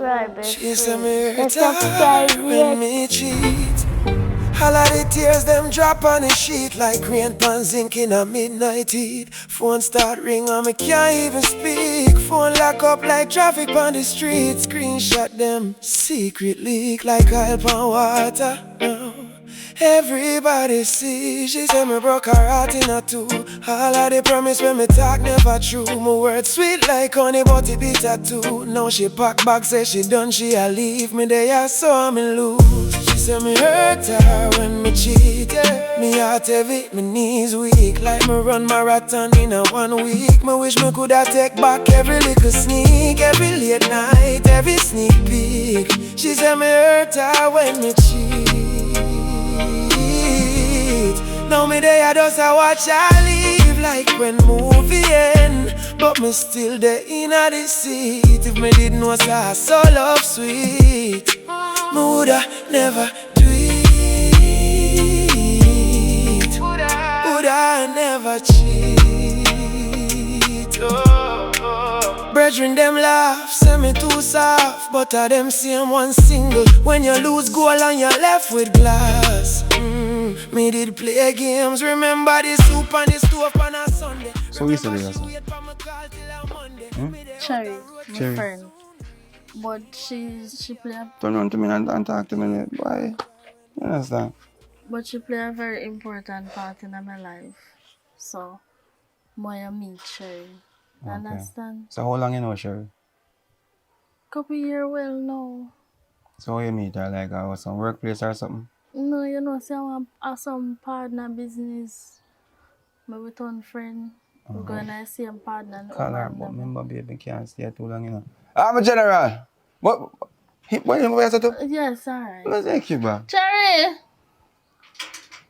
subscribe. She said me hurt her when me cheat. All of the tears them drop on the sheet like rain pan zinc in a midnight heat. Phone start ring and me can't even speak. Phone lock up like traffic on the street. Screenshot them secret leak like oil pan water. Everybody see, she said me broke her heart in a two. All of the promise when me talk never true. My words sweet like honey but it bitter too. Now she pack back say she done, she a leave me there so me lose. She said me hurt her when me cheat, yeah. Me heart heavy, me knees weak. Like me run marathon in a 1 week. Me wish me coulda take back every little sneak. Every late night, every sneak peek. She said me hurt her when me cheat. Now me there just a watch her leave like when movie end. But me still there in the seat. If me didn't know so love sweet, me woulda never do it. Woulda never cheat. Brethren them laugh, say me too soft, but a them same one single. When you lose goal and you're left with glass. Me did play games, remember the soup and the stove on a Sunday. So we said it, Cherry, my friend. But she play a... Turn on to me and talk to me, boy. You understand? But she play a very important part in my life. So, I meet Cherry. Okay. Understand? So how long you know Sherry? Couple years well now. So how you meet her? Like some workplace or something? No, you know, say I have some partner business. My return friend. We're going to see a partner. Call her, but remember baby can't stay too long, you know. I'm a general. What you want to do? Yes, alright. Let's take you back. Cherry!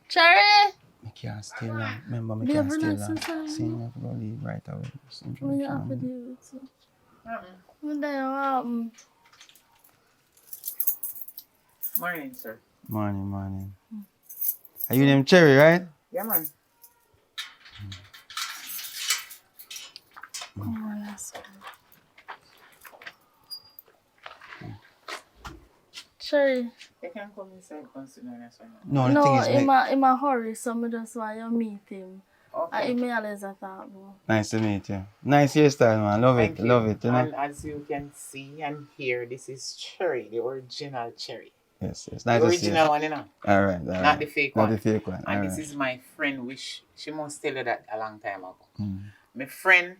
Cherry! I can't stay long. Remember, I can't stay long. See, you have to go leave right away. What you have to do with you? What do you want? Morning, sir. Morning. Are you named Cherry, right? Yeah, man. Oh, that's good. Cherry. You can come inside, consider this one. No, the thing is, in a hurry, so I just want you meet him. Okay. And always talk about. nice to meet you. Nice hairstyle, man. Love it. You know? And as you can see and hear, this is Cherry, the original Cherry. Yes. Nice The to see original you. one, you know. All right. Not the fake one. Not the fake one. And all this right. is my friend, which she must tell you that a long time ago. Mm. My friend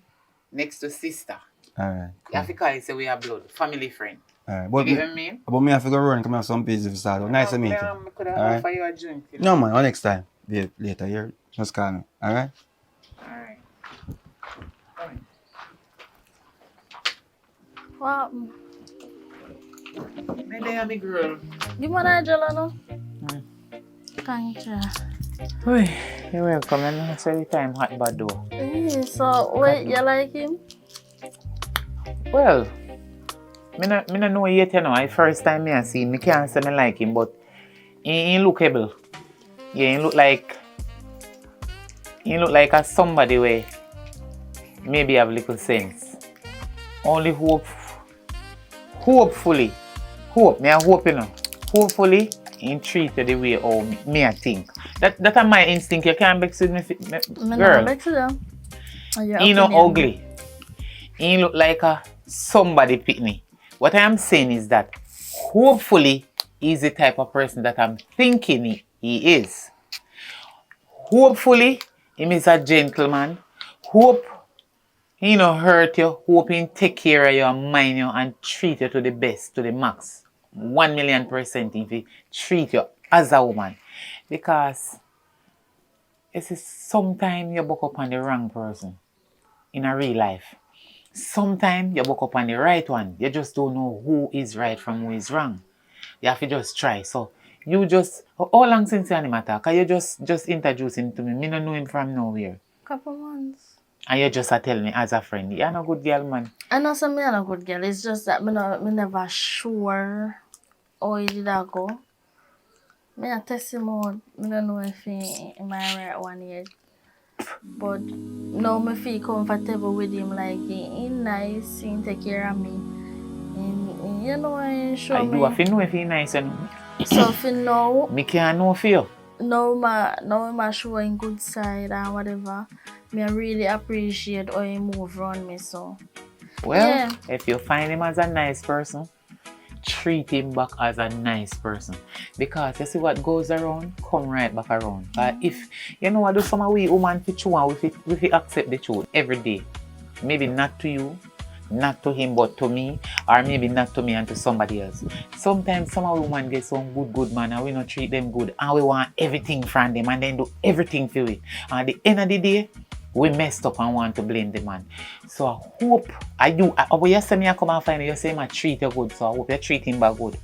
next to Sista. All right. You have to call it, say we are blood. Family friend. All right. You But get what I mean? me have to go run. Come have some business to start. Nice to meet you. I could have All right. offered you a drink. You No, know? man. Or next time. Later. You just call me. All right. Alright. What? My dear, my girl. Give me that jello, no? Thank you. Hey, you're welcome. And that's every time hot bad though. So, wait, you like him? Well, me not know yet, you know. I first time I see him, I can't say I like him, but he lookable. Yeah, he look like a somebody where maybe have little sense. Only hopefully, me I hope, you know. Hopefully, he treat you the way how me I think. That are my instinct. You can't vex with me, girl. I'm vex with them. He not ugly. He look like a somebody pitney. What I am saying is that hopefully he's the type of person that I'm thinking he is. Hopefully he is a gentleman. Hope he no hurt you. Hope he take care of you and mind you and treat you to the best, to the max. 1,000,000% if he treat you as a woman. Because sometimes you buck up on the wrong person in a real life. Sometimes you buck up on the right one. You just don't know who is right from who is wrong. You have to just try. So you just, how long since you matter? Can you just introduce him to me? Me don't know him from nowhere. Couple months. And you just tell me as a friend, you're not a good girl, man. I know some I'm a good girl. It's just that me never sure how he did that go. Me a test him out. I don't know if he my right one yet. But now me feel comfortable with him. Like he nice, he take care of me. And You know I show And me. you have to know if he's nice and So for now, me can't know for you. now my showing good side and whatever. Me I really appreciate how he move around me so. Well, Yeah. if you find him as a nice person, treat him back as a nice person. Because you see what goes around, come right back around. But if you know what do some of we woman fit you and we fit accept the truth every day. Maybe not to you, not to him, but to me, or maybe not to me and to somebody else. Sometimes some of women get some good man and we not treat them good and we want everything from them and then do everything for it. And at the end of the day, we messed up and want to blame the man. So I hope when you say me I come and find you, you say I treat you good, so I hope you treat him back good.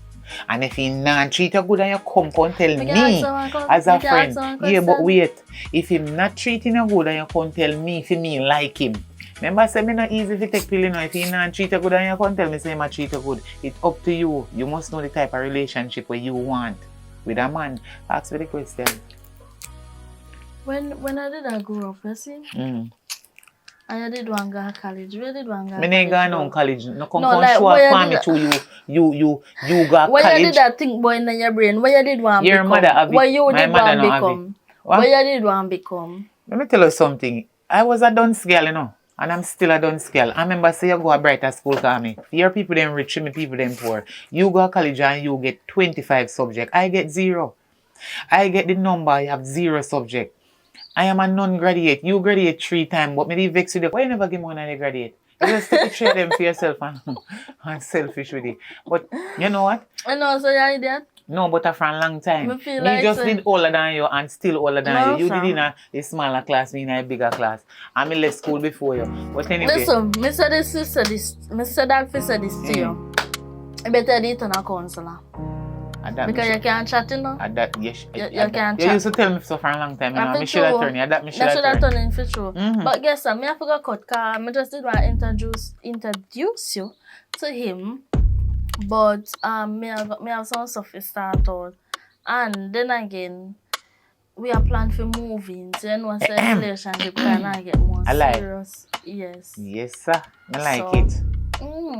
And if he not treat you good and you come tell me as a friend, yeah, but wait, if him not treating you good and you come tell me if me like him. Remember, I said me not easy to take pill, you know. If he not treat you good and you can't tell me say I treat you good. It's up to you. You must know the type of relationship where you want with a man. Ask me the question. When I did I grow up, you see? And I did one go to college. Where did one go to Me college? ain't going on college. No come like, show where up for you me did to you go Where college. you did that think boy in your brain? Where you did one Your become? mother have it. Where you My did mother one not have become? it. What? Where you did one become? Let me tell you something. I was a dunce girl, you know. And I'm still a dunce girl. I remember say you go a brighter school for me. Your people them rich, me people them poor. You go to college and you get 25 subject. I get 0. I get the number, I have 0 subject. I am a non-graduate. You graduate 3 times, but me dey vex with you. Why you never give me one and you graduate? You just take a 3 of them for yourself and selfish with it. But you know what? I know, so you idiot. No, but for a long time. Me feel Me like just say- did older than you and still older than No, you. You fam. did in a smaller class, me in a bigger class. And me left school before you. But anyway. Listen, me say this, me say that for say this to you. You better do it on a counselor. Because you can't chat, you know. Yes, You can't you chat. used to tell me so for a long time. You know, me should have turned you. That me should That have should have turned. turned in for true. But guess what? Me I forgot cut because me just did want to introduce you to him. But me have some stuff to start out. And then again, we are planning for moving. So you know, say relationship can get more serious. Yes. Yes, sir. I like it.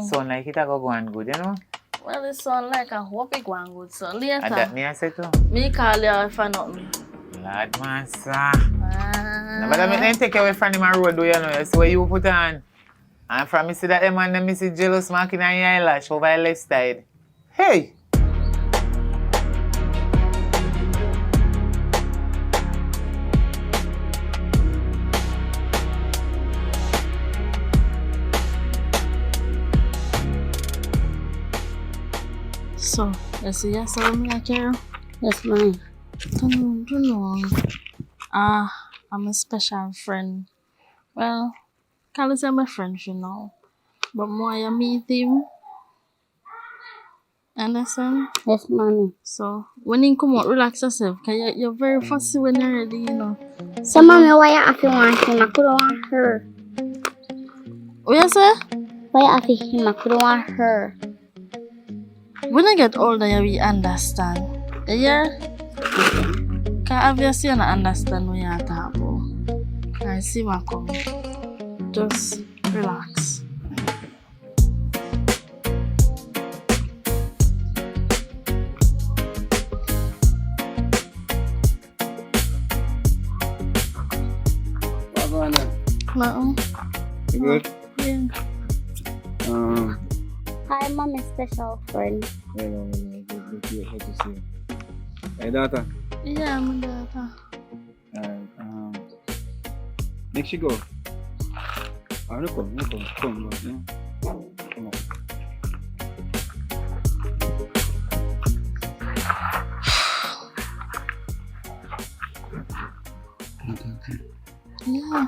Sound like it I go and good, you know. Well, it sound like I hope it going good. So later, And that me I say too. me call you if I not me. Lord, man, sir. No, but I mean, then take away from him a road, do you know? You see what you put on. And from me see that them and them me see jealous marking on your eyelash over your left side. Hey! So, you see, you saw me like here? Yes, ma'am. Don't know. I'm a special friend. Well, can't say my friend, you know. But more you meet him. Understand? Yes, mommy. So, when you come out, relax yourself. Because you're very fussy when you're ready, you know. So, mommy, why you have to want him? I could want her. What you say? Why you have to him? I could want her. When you get older, you will understand. Yeah? Because obviously you don't understand what you're talking about. I see what come. Just relax. What's going on? No. You good? Yeah. Hi, mommy, special friend. Good to see you. Hey, daughter. Yeah, my daughter. Alright, next you go. Oh, no come, come, yeah. Come on. Yeah.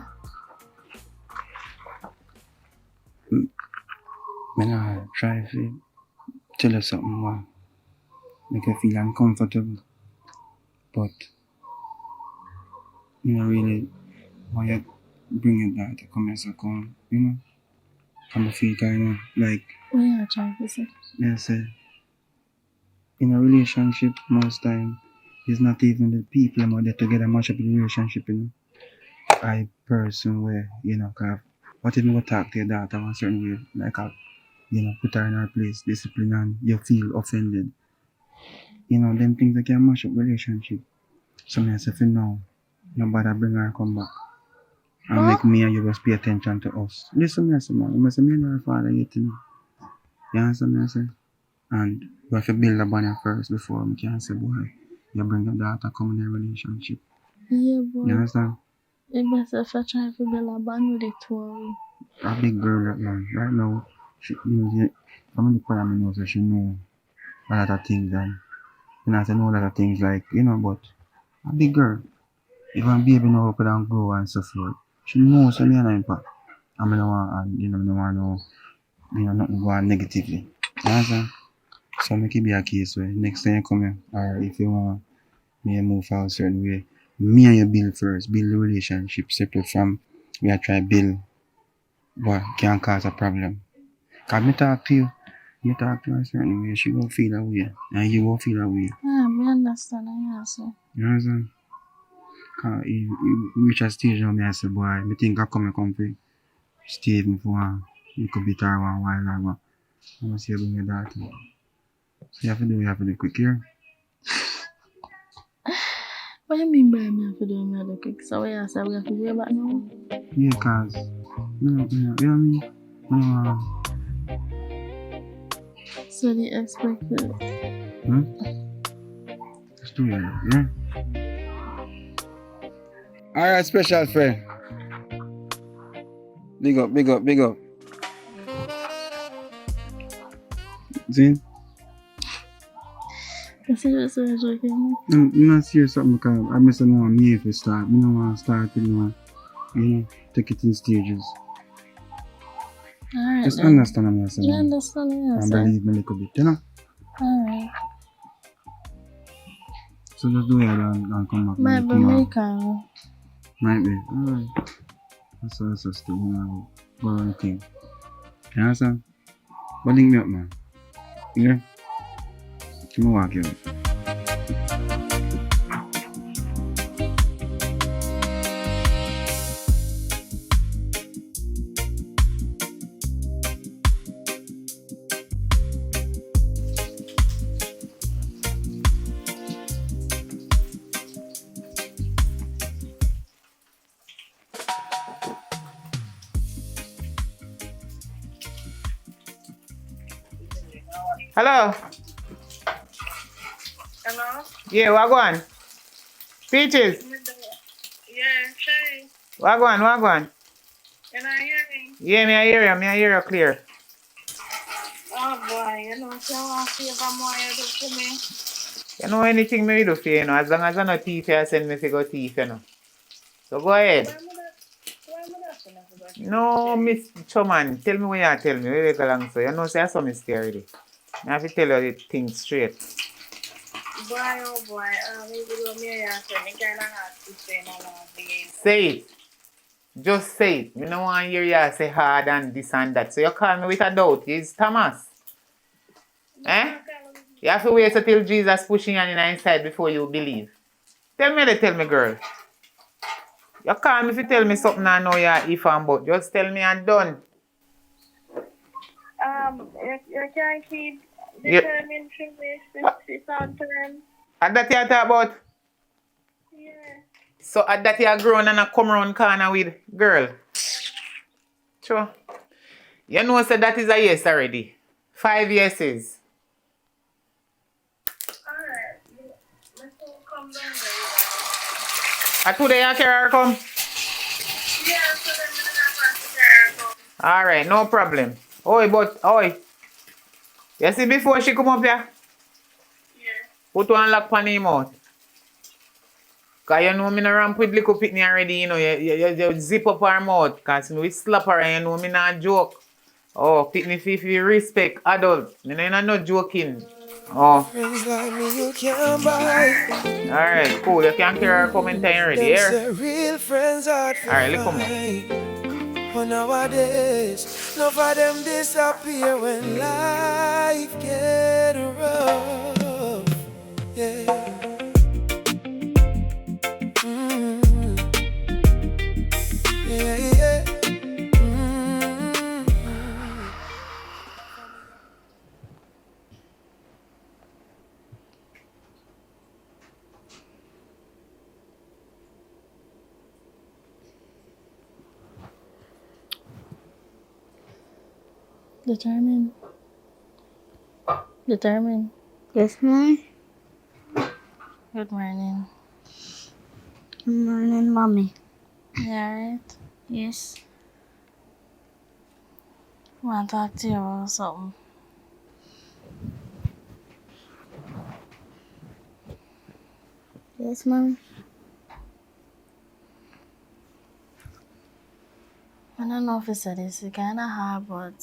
I try to tell you something more. Make you feel uncomfortable. But you know really why you bring it back to come as a come, you know? And I feel kinda like What you trying to say? I say in a relationship most time it's not even the people who are there together much of the relationship, you know. I person where, you know, cause what if you go talk to your daughter one certain way, like put her in her place, discipline, and you feel offended. Them things that can mash up relationship. So me I say for now, nobody bring her come back. And make me and you just pay attention to us. Listen me I say, man, you must say me and her father yet, You understand me I say? And we have to build a bond first before we can say, boy, you bring your daughter come in a relationship. Yeah, boy. You understand? It best if I try to build a bond with the two of you. A big girl, man. Right now, she, I'm in the choir, I know, so she know a lot of things, and I say know a lot of things, like, but a big girl, even baby know up and grow and so forth. She knows so me and impact. I mean, no want no, nothing go on negatively. You understand? So make it be a case where next time you come here, or if you want me to move forward a certain way, me and you build first, build the relationship separate from we are trying to build what can cause a problem. Cause me talk to you a certain way, she gon' feel that way, and you gon' feel that way. Me understand, I answer. You understand? Cause you reach a stage now, me I say, boy, me think I come for stay even for a little bit or a while or what. I want to see you bring your daughter. So you have to do quick here. What you mean by me have to do me other quick? So we have to go back now? Yeah, cause, you know what I mean? So they expect it. Let's do it, yeah? Alright, special friend. Big up. See? You serious or joking? I'm not serious something because I miss know me if you start. I don't want to start with take it in stages. Alright. Just understand what I'm saying. You understand what I'm And saying? believe me a little bit, Alright. So just do it and come back. Might be me can. Might be. Alright. That's a still, borrowing thing. You understand? But link me up, man. Yeah? Come on, walk you. Hello? Hello? Yeah, wagwan. Peaches. Yeah, Shay. Wagwan. You not hearing? Yeah, me I hear you clear. Oh boy, you know, so I feel I'm more you do to me. You know anything me do for you, as long as I no thief, you send me to go thief, So go ahead. Why am I not for that? No, Miss Choman, tell me what you tell me. Where you go along, so you know, say I saw me stay already. I have to tell you the things straight. Boy, oh boy, maybe do me a answer. Me kind of hard to say no again. Say it. Just say it. You don't want to hear you say hard and this and that. So you call me with a doubt. It's Thomas. Eh? You have to wait until Jesus pushing you inside before you believe. Tell me, girl. You call me if you tell me something I know you're if and but. Just tell me and done. You can't keep determined to this on term. And that you talk about? Yeah. So at that you grown and I come around corner with girl. Sure. You know so that is a yes already. 5 yeses. Alright. Let's all come down there. And today you carry her come? Yeah, so then I'm going to carry her come. Alright, no problem. Oi. You see before she come up here? Yeah. Put one lock on him out. Cause you know me no ramp with little pitney already, you zip up her mouth. Cause me slap her and you know me not joke. Oh, pitney if you respect adult. Me no joking. Oh. Friends like me you can't buy. Alright, cool. You can carry her comment already, Them here. say real friends hard to Alright, look come on. find. But nowadays, none of them disappear when life get rough. Yeah. Yeah. Determined. Determined. Yes, mommy. Good morning. Good morning, mommy. You alright? Yes. I want to talk to you about something. Yes, mommy. I don't know if it's this. It's kind of hard, but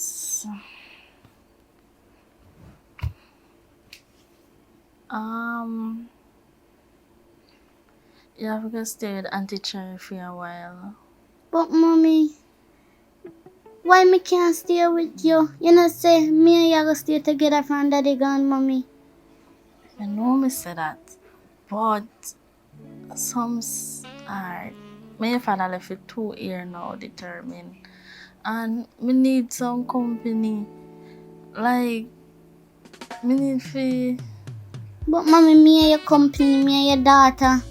you have to stay with Auntie Cherry for a while. But, mommy, why me can't stay with you? You know, say me and you go stay together from daddy gone, mommy. I know me say that, but alright. My father left for 2 years now, determined. And me need some company. Like, me need for... But, mommy, me and your company, me and your daughter.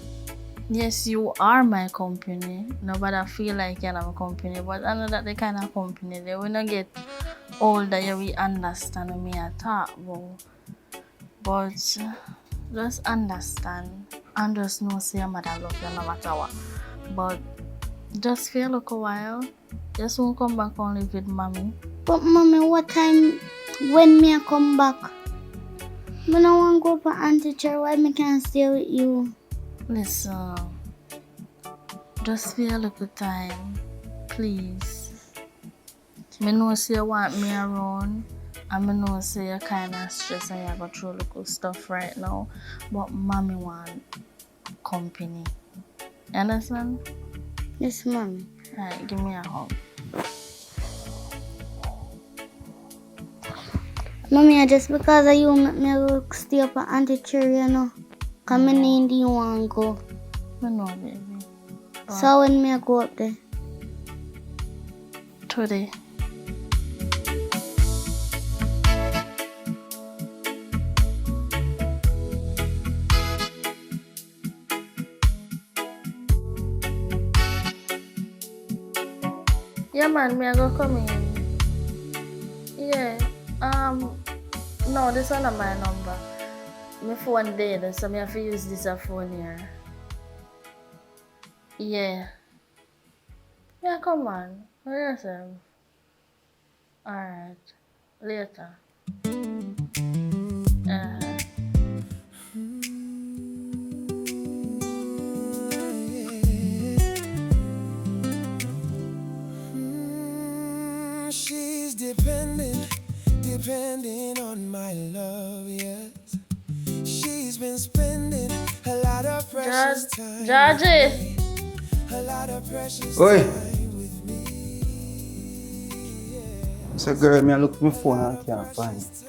Yes, you are my company. Nobody feel like you're my company, but I know that the kind of company they when I get older, you will understand me I talk about. But just understand and just know say your mother love you no matter what. But just feel like a while. Just won't come back and live with mommy. But, mommy, what time when me I come back? Me no want to go for Auntie Cherry. Why me can't stay with you? Listen, just feel a little time, please. Me know say you want me around, and I know say you're kind of stressed and you go through little stuff right now, but mommy want company. You understand? Yes, mommy. Alright, give me a hug. Mommy, just because of you make me go stay up at Auntie Cherry, you know. Because me need you want to go. I know, baby. So when me I go up there? Today. Yeah, man, me I go come in. Yeah. No, this one not my number. My phone dead, so me have to use this phone here. Yeah. Yeah, come on. Hurry yourself. Alright. Later. She's depending on my love, yes. She's been spending a lot of precious time. Georgie! A lot of precious Oi! time with me. So girl, me I look at my phone and I can't find it.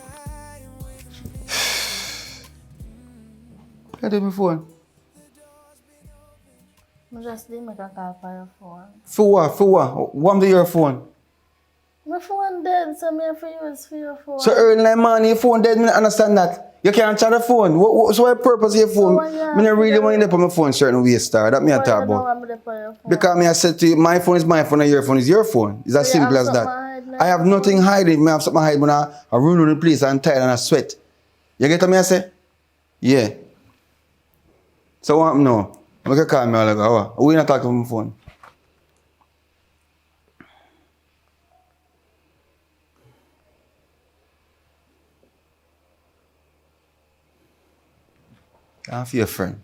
What do my phone? I just did make a call for your phone. For what? For what? What am your phone? My phone dead, so me have to use for your phone. So early in the morning, your phone dead, me not understand that. You can't charge the phone. So what purpose of your phone? So yeah, Me not really want to put my phone certain way, star. That me I Why talk you don't about. want me to put your phone? Because me I said to you, my phone is my phone and your phone is your phone. It's as So you simple have as that. something hiding I have in your nothing phone? hiding. Me have something hiding when I run on the place and tired and I sweat. You get what me I say? Yeah. So what happen now? You can call me all like, oh, who you not talking on my phone? I'm for your friend.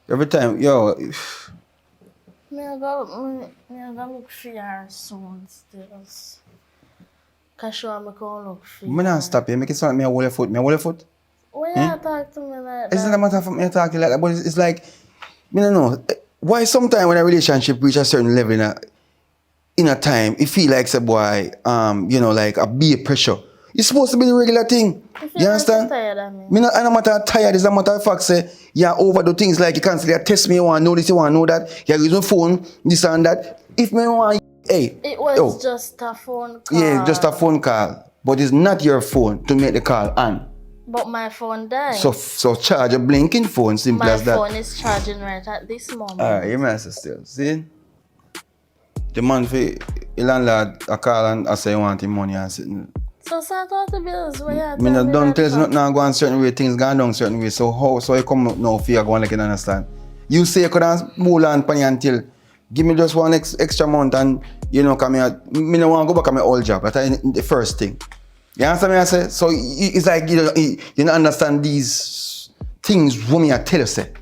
Every time, yo, Me I go look for your soon still. Cause sure me go look for me not stop you. Make it sound like me hold your foot. Me hold your foot. Why you talk to me like It's not a that? matter of me talking like that, but it's like, me don't know. Why sometimes when a relationship reach a certain level in a time, it feel like, say, boy, you know, like a beer pressure. It's supposed to be the regular thing. You understand? Tired of me. Me not, I'm not matter tired. It's a matter of fact, say, yeah, overdo things like you constantly test me, you want to know this, you want to know that. You use my phone, this and that. If me want, hey, It was just a phone call. yeah, just a phone call. But it's not your phone to make the call on. But my phone died. So charge a blinking phone, simple my as that. phone is charging right at this moment. Alright, you must still. See? The man for the landlord I call and I say you want him money and sitting. So sort out the bills where you Me not don't tell you nothing now go on certain way, things gone down certain way. So how so you come up now for you go and like you understand. You say you could have hold on pan until give me just one extra month and you know come here. Me no want to go back to my old job. That's the first thing. You understand me I say? So it's like you don't understand these things what me I tell you say.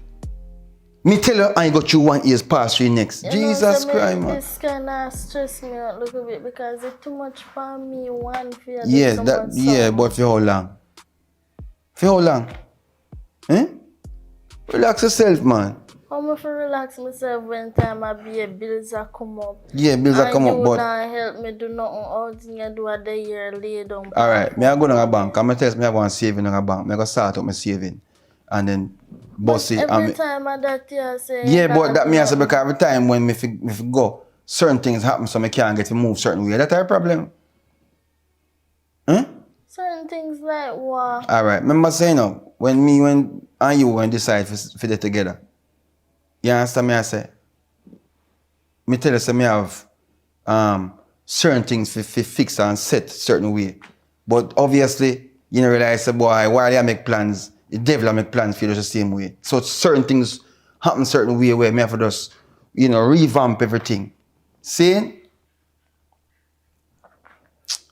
Me tell you I go through 1 year's past 3 next. You Jesus know, Christ, man. This kind of stress me out a little bit because it's too much for me. One for you. Yeah, that yeah, but for how long? For how long? Eh? Relax yourself, man. How much for relax myself when time I be bills are come up. Yeah, bills are come up, but you not help me do nothing. All things you do a day year lay down. alright, me I go to a bank. I'm gonna tell me I want saving in a bank. Me I go start up my saving. And then boss it. Every time I that you say. Yeah, but that me I say because every time when me go, certain things happen so I can't get to move certain way. That's a problem. Huh? Certain things like what? Alright, remember saying now, when you decide for get together. You understand me I say? Me tell you say me have certain things for fix and set certain way. But obviously, you know realize say boy, while I make plans, the devil make plans for you just the same way. So certain things happen certain way where me have to just, you know, revamp everything. See?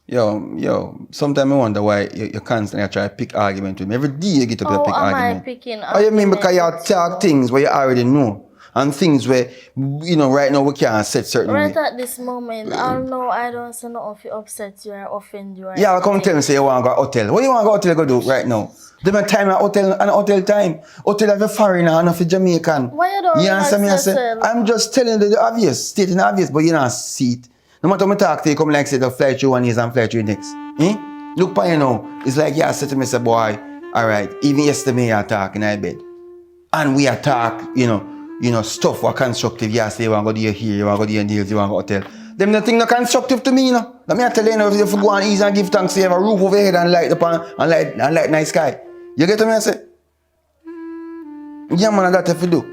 Yo, sometimes I wonder why you constantly try to pick argument with me. Every day you get up to pick argument. I picking Oh, you mean because you talk things where you already know. And things where, you know, right now we can't set certain right way. at this moment, I know I don't say no if you upset you or offend you. Yeah, come tell me say you want to go hotel. What you want to go hotel go do right now? Them time at hotel and hotel time. Hotel have a foreigner and have a Jamaican. Why you don't understand me? I say, yourself? I'm just telling you the obvious, stating the obvious, but you don't see it. No matter what I talk to you, come like say the fly through 1 year and fly through next. Look by you now. It's like you say to me, say, boy, alright, even yesterday I talk in my bed. And we attack, you know, stuff what constructive. You say you want to go there here, you want to go there deals, you want to go hotel. Them nothing no constructive to me, you know. Let me tell you, if you go on easy and give thanks, you have a roof over your head and light the pan and light nice sky. You get what I say? Yeah, man, that's what you do.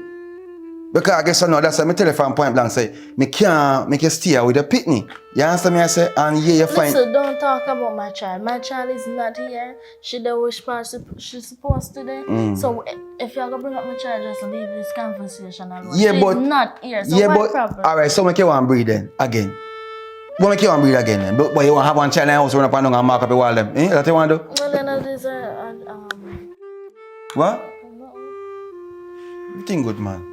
Because I guess I know that's why my telephone point blank say, me can't make you stay with the pitney. You understand me? I say, and yeah, you find. Listen, don't talk about my child. My child is not here. She the which part she's supposed to do. So if you're gonna bring up my child, just leave this conversation alone. Yeah, she's but not here. So yeah, what but problem? alright, so make you want to breathe then again. What make you want to breathe again then? But you want to have one child in the house run up and down and mark up the wall them? That's what you want to do? Well, then it is What? Everything good, man.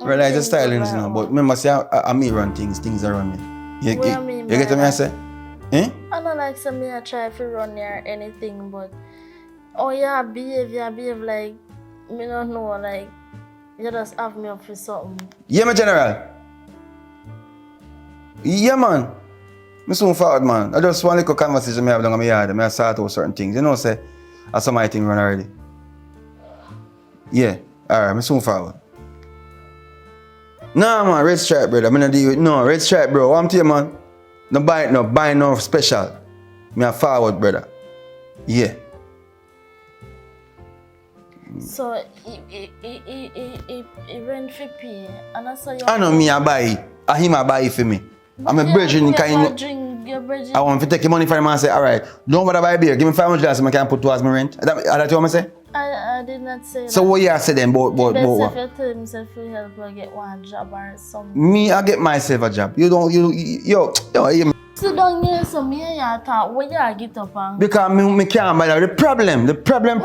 Realize the stylings now, but remember, say I me run things are run me. You get what I say? Eh? I don't like some me I try to run or anything, but oh yeah, behave like me don't know, like you just have me up for something. Yeah, my general. Yeah, man. Me soon forward, man. I just want a little conversation me have down in my yard. I sort out certain things. You know, say I saw my thing run already. Yeah. Alright, me soon forward. Nah, man, red stripe, brother. I'm not deal with no red stripe, bro. What I'm to you, man? No buy no special. Me a forward, brother. Yeah. So he rent for pay, and I saw you. I know me I buy it. I him I buy it for me. I'm a virgin kind. I want to take your money from him and say, alright, don't bother buy beer. Give me $500 so I can put towards my rent. That's what I say? I did not say so that. what you say then about what? If you tell himself to help her get one job or something. Me, I get myself a job. You don't, yo, hear me. Sit down here, so me and you talk. What you get up on? Because me can't buy that. The problem. The problem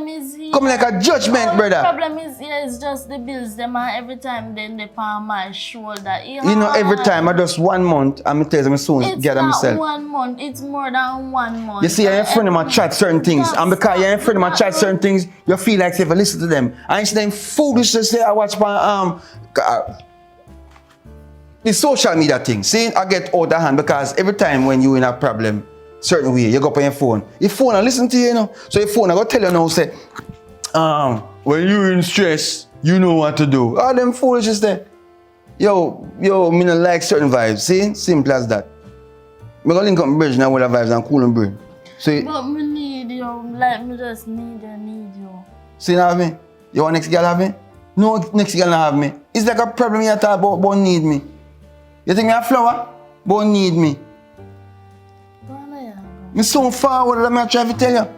is here. Come like a judgment, brother. The problem is here is just the bills. Them and every time then they on my shoulder. You know, every time I just 1 month, I'm tell them soon gather myself. It's not 1 month. It's more than 1 month. You see, you're in front of my chat certain things, and because you're in front of my chat certain things, you feel like if I listen to them, I ain't them foolish to say I watch my the social media thing. See, I get out of hand because every time when you in a problem, certain way, you go up on your phone. Your phone and listen to you, you know. So your phone I go tell you now, say, when you're in stress, you know what to do. All them foolishness there. Yo, me not like certain vibes. See, simple as that. Me go link up bridge now with the vibes and cool and brain. So but me need you, like me just need you. See now have me? You want next girl have me? No, next girl not have me. It's like a problem you talk about need me. You think me a flower? But need me. Go on there. Me so forward that I try to tell you.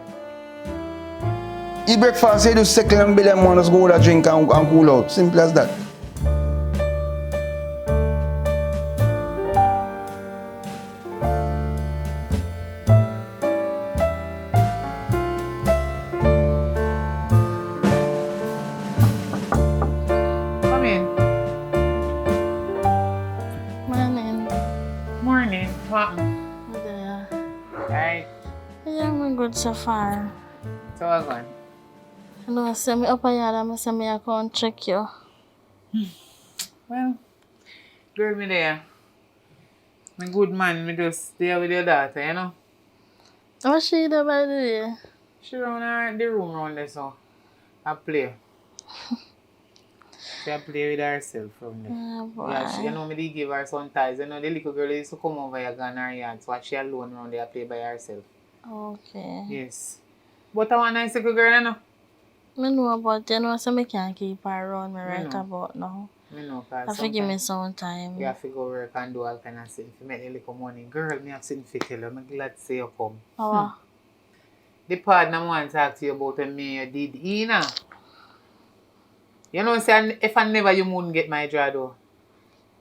Eat breakfast, you do second and bill and just go out drink and cool out. Simple as that. Come in. Morning. Morning. What? There. Right. Yeah, I'm good so far. So what's going? I know I say me up a yard and I say me I come check you. Well, girl, me there. Me good man, me just stay with your daughter, you know. What's she there by the way? She run her the room round there, so I play. She play with herself from there. Oh boy. Yeah, you know, me dey give her some ties. You know, the little girl used to come over here and her yard, so she alone around there play by herself. Okay. Yes. But I want a nice little girl, you know. I know about you know so me can't keep her around me right know. about now. You know, I cause have to give me sometimes some time. you have to go work and do all kind of things to make a little money. Girl, me have something to tell you. I'm glad to see you come. Oh, The partner I want to talk to you about when me you did, you know. You know, say if I never you wouldn't get my draw though.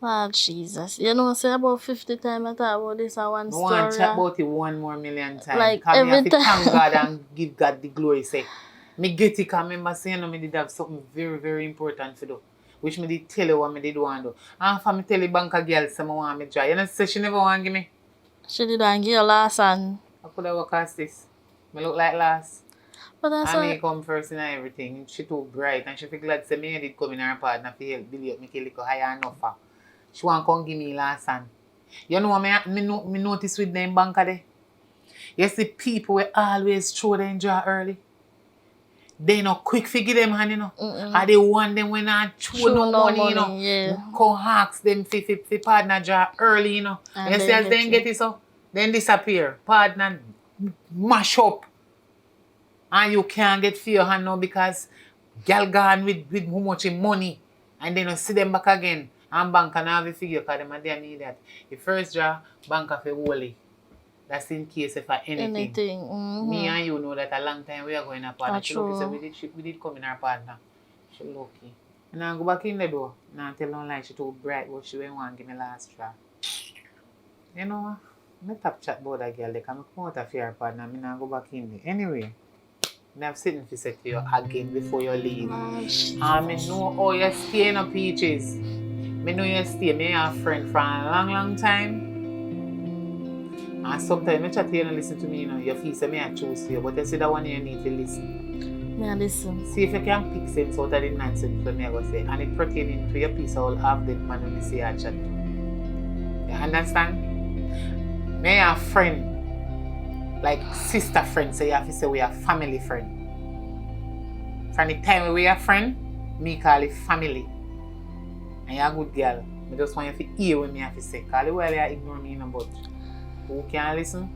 Lord Jesus. You know say about 50 times I talk about this one I story. want to chat about it 1 more million times. Like, Because me have every to time. thank God and give God the glory. Say, me get it because I remember saying me did have something very, very important to do. Which me did tell you what me did want to do. And if I me tell the bank a girl say I want me try. You know, say she never want to give me. She did and give you last and I could have worked as this. Me look like last. but that's And why me come first in everything. She too bright and she feel glad say me did come in her partner for help believe me kill little higher enough for. She want come give me last hand. You know what me notice with them banker there? You see people will always throw them draw early. They not quick figure them hand, you know. And they want them when I throw no money, you know. yeah. Come ask them for partner draw early, you know. And You see they as get they get it so, then disappear. Partner mash up. And you can't get for your hand now because girl gone with how much money. And then you see them back again. And banker now have a figure because them are there need that. The first draw, banker for holy. That's in case if for anything. Anything. Me and you know that a long time we are going a partner. She lucky, so True. we did come in our partner. She lucky. And I go back in the door. Now tell her like she too bright, but she won't want to give me last try. You know, I top chat about that girl. They come out of your partner. I now go back in there. Anyway, I have something to say to you again before you leave. I know how you stay in the Peaches. I know you stay. Me have a friend for a long, long time. And sometimes I chat to you and listen to me, you know, you feel say me I choose you, but you see that one you need to listen. Me I listen. See if you can pick sense out of the nonsense for me I go say, and it pertaining to your piece I will have that man when you see I chat. You understand? Me a friend, like sister friend, so you have to say we are family friend. From the time we are friend, me call it family. And you're a good girl. I just want you to hear what me have to say. Call it while you ignore me in a but. Who can listen?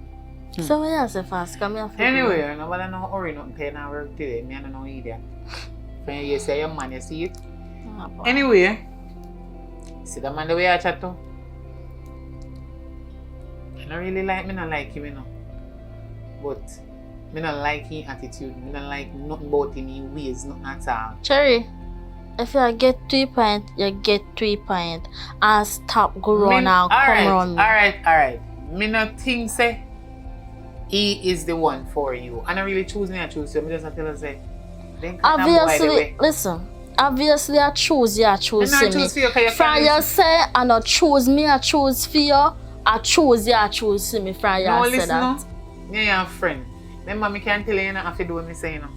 So what you say fast? Come here. Anyway, nobody no hurry nothing pay no work today. Me I don't know either. When you say your man, you see it. Anyway, see the man the way I chat to. I don't really like me not like him, you know. But me not like his attitude. Me not like nothing about him, his ways, nothing at all. Cherry, if you get 3 points, you get 3 points. And stop go run and come run. Alright. Me not think say he is the one for you. And I really choose me, I choose you. Me just tell her say obviously, listen. Obviously I choose you, I choose me. Choose for you from you say I not choose me, I choose for you. I choose you, I choose me from you say that. No, me and a friend. Remember me can tell you not have to do what me say, you know.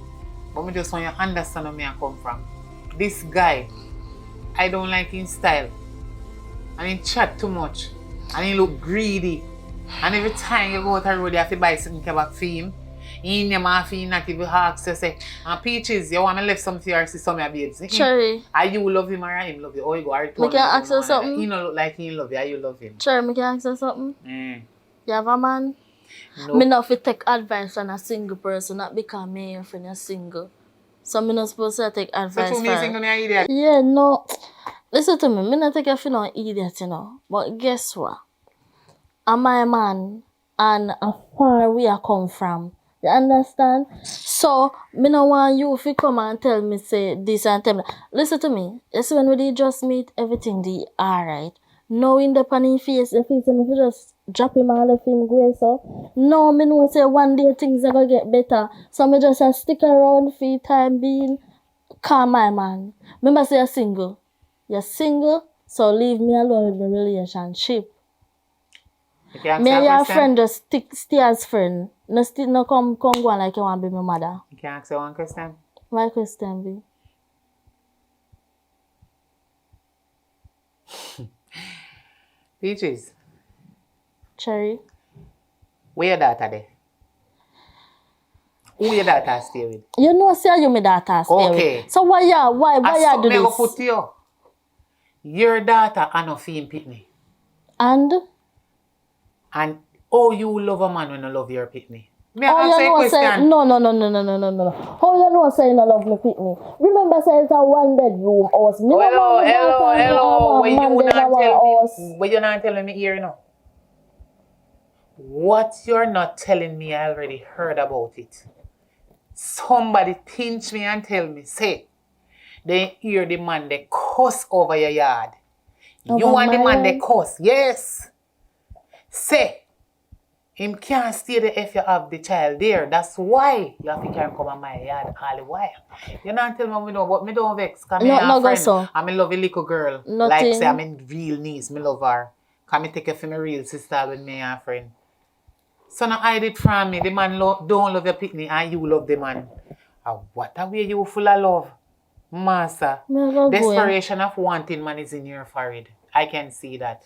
But me just want you to understand where me I come from. This guy, I don't like his style. And he chat too much. And he look greedy. And every time you go out the road, you have to buy something back for him. He never have to not even ask you say, and Peaches, you want me left something for your sister, my babes? Cherry. Are you love him or him love you? Oh, you go. Me can ask you something? He don't look like he love you, or you love him? Cherry, me can ask you something? You have a man? No. Me not fit take advice from a single person, not because me and friend are single. So me not supposed to take advice So to me, single, me idiot. Yeah, no. Listen to me. Me not take you for no idiot, you know. But guess what? I'm my man and a far where I come from. You understand? So, me no want you to come and tell me say this and tell me. Listen to me. You see when we did just meet, everything the alright. Now in the pan face, the face and if you just drop him and let him go so. No, me know say one day things are gonna get better. So me just stick around for time being. Calm my man. Remember say you're single. You're single, so leave me alone with the relationship. Me and your friend just stay as friend. No come go on like you want to be my mother. You can ask you one question. My question be? Peaches, Cherry? where your daughter there? Who your daughter stay with? You know say you my daughter stay Okay. with. So why you do me go this? put you. Your daughter are not feeling pitney. And oh, you love a man when you love your pitney. Me oh, answer you your know say question. no. How you know say you no love me pitney? Remember say it's a one bedroom house. Me Hello. When house. you're not telling me here, you know. What you're not telling me, I already heard about it. Somebody pinch me and tell me, say, they hear the man they cuss over your yard. You and the man they cuss, yes. Say, him can't stay there if you have the child there. That's why you have to carry him come on my yard all the while. You not tell me no, but me don't vex. Cause me a friend. So. I'm a lovely little girl. Nothing. Like say I'm in real niece, me love her. Cause me take her for my real sister with me and friend. So now hide it from me. The man don't love your picnic and you love the man. What a way you full of love. Master. Desperation of wanting man is in your forehead. I can see that.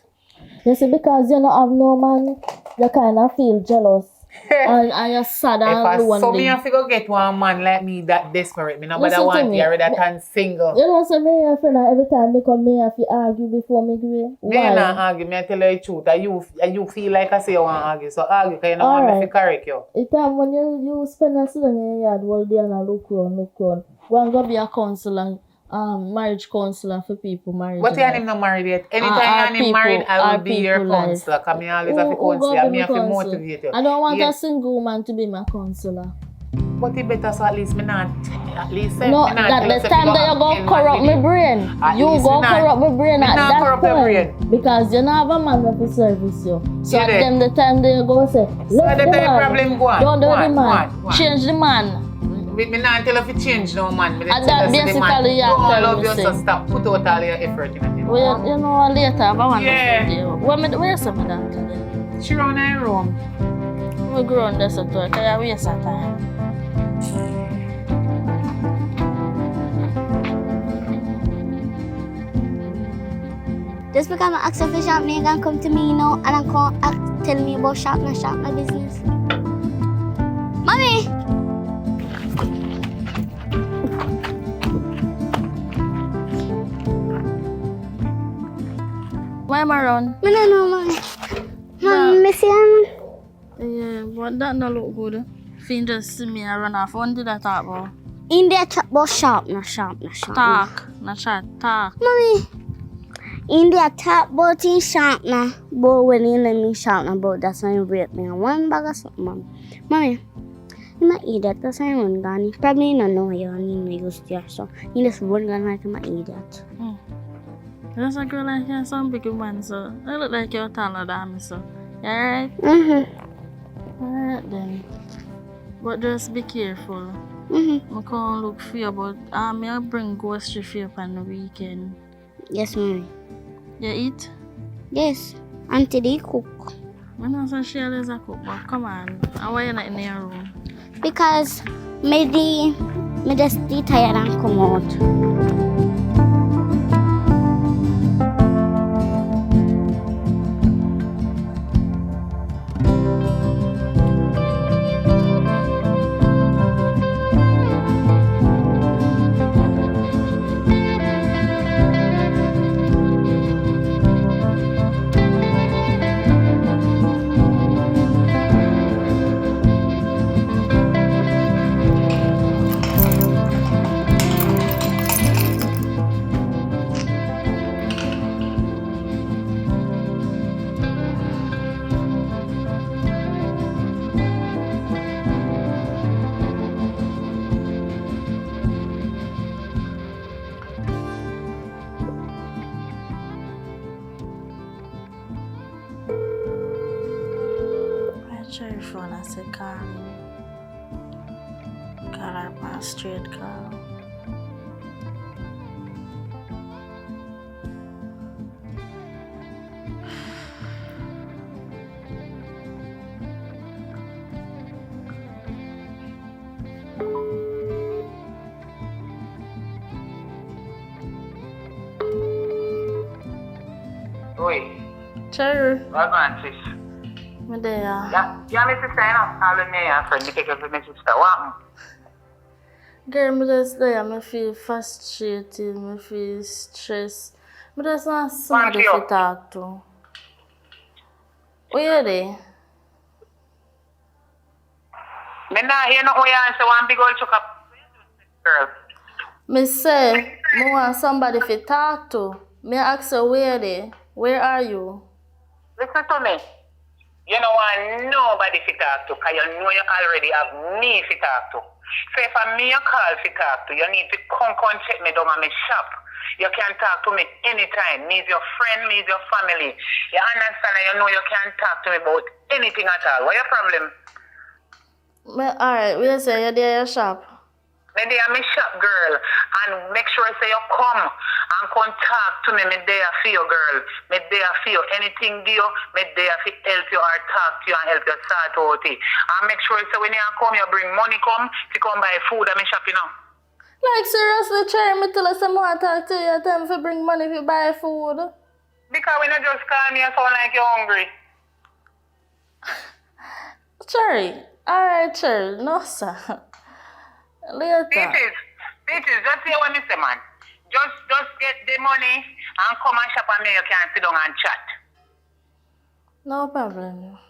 You see, because you don't have no man, you kind of feel jealous. and you're sad and lonely. So me have to go get one man like me that desperate. Me nobody want to hear that and single. You know, so me and friend every time me come, me have to argue before me go. Me not argue, me tell you the truth. You feel like I say you want to argue, so argue because you don't want me to correct you. The time when you spend a sitting in your yard all day and look around. Go and go be a counselor. Marriage counselor for people married. But you ain't not married yet. Anytime you're married, I will be your counselor. Because I always have to counselor. I have to motivate you. I don't want a single woman to be my counselor. But it better so at least me not no, that the time that you go corrupt my brain. You go corrupt my brain at that point. Because you don't have a man that will service you. So at them the time that you go say, look the man. Don't do the man. Change the man. Me not tell you to change no man. And that basically you don't love you, so stop. Put out all your effort in it. Well, you know later, I want to see you. Where's some of that? She run her room. We grow on this because I waste our time. Just because I'm asking for shop, me can come to me now and I'm going to tell me about shop my business. Mommy! Why am I around? I don't know, Mommy. Mommy, miss you. Yeah, but that don't look good. Finn just see me and run off. What did I talk about? In there talk about shop. Talk, not chat, talk. Mommy, in there talk about in shop now. But when you let me shop now, but that's when you break me one bag of something, Mommy. Mommy, you might eat that. That's why I run gun. Probably you don't know you and you used to, so you just run gun like you might eat that. There's a girl like you, some big woman, so I look like you're taller than me, so you alright? Alright then. But just be careful. I can't look for you, but I'll bring grocery for you on the weekend. Yes, Mommy. You eat? Yes. Auntie, they cook. I know so she always a cook, but come on. Why are you not in your room? Because me just tired and come out. phone and say call him. Call her on straight call. Oi, Cherry, what on, sis? me there. Yeah, my sister, you know, calling me and friend, me take her to my sister. What? Girl, me just there. Me feel frustrated. Me feel stressed. Me just want somebody Thank you. to talk to. Where you there? Me not hear no way answer one big old chuck up. Girl. Me say, me want somebody to talk to. Me ask you where they? Where are you? Listen to me. You don't want nobody to talk to because you know you already have me to talk to. So if I'm me a call to talk to, you need to come check me down at my shop. You can talk to me anytime. Me is your friend, me is your family. You understand and you know you can talk to me about anything at all. What your problem? Alright, we say you're there at your shop. Me there at my shop, girl. And make sure say you come and come talk to me. Me there for you, girl. Me there for you. Anything do you, me there to help you or talk to you and help you start out it. And make sure say when you come, you bring money come to come buy food at my shop, you know. Like seriously, Cherry, me tell us I want to talk to you. Tell me to bring money if you buy food. Because when you just call me, you sound like you're hungry. Cherry. Alright, Cherry. No, sir. Later. Peaches, just hear what me say, man. Just get the money and come and shop and me, you can sit down and chat. No problem.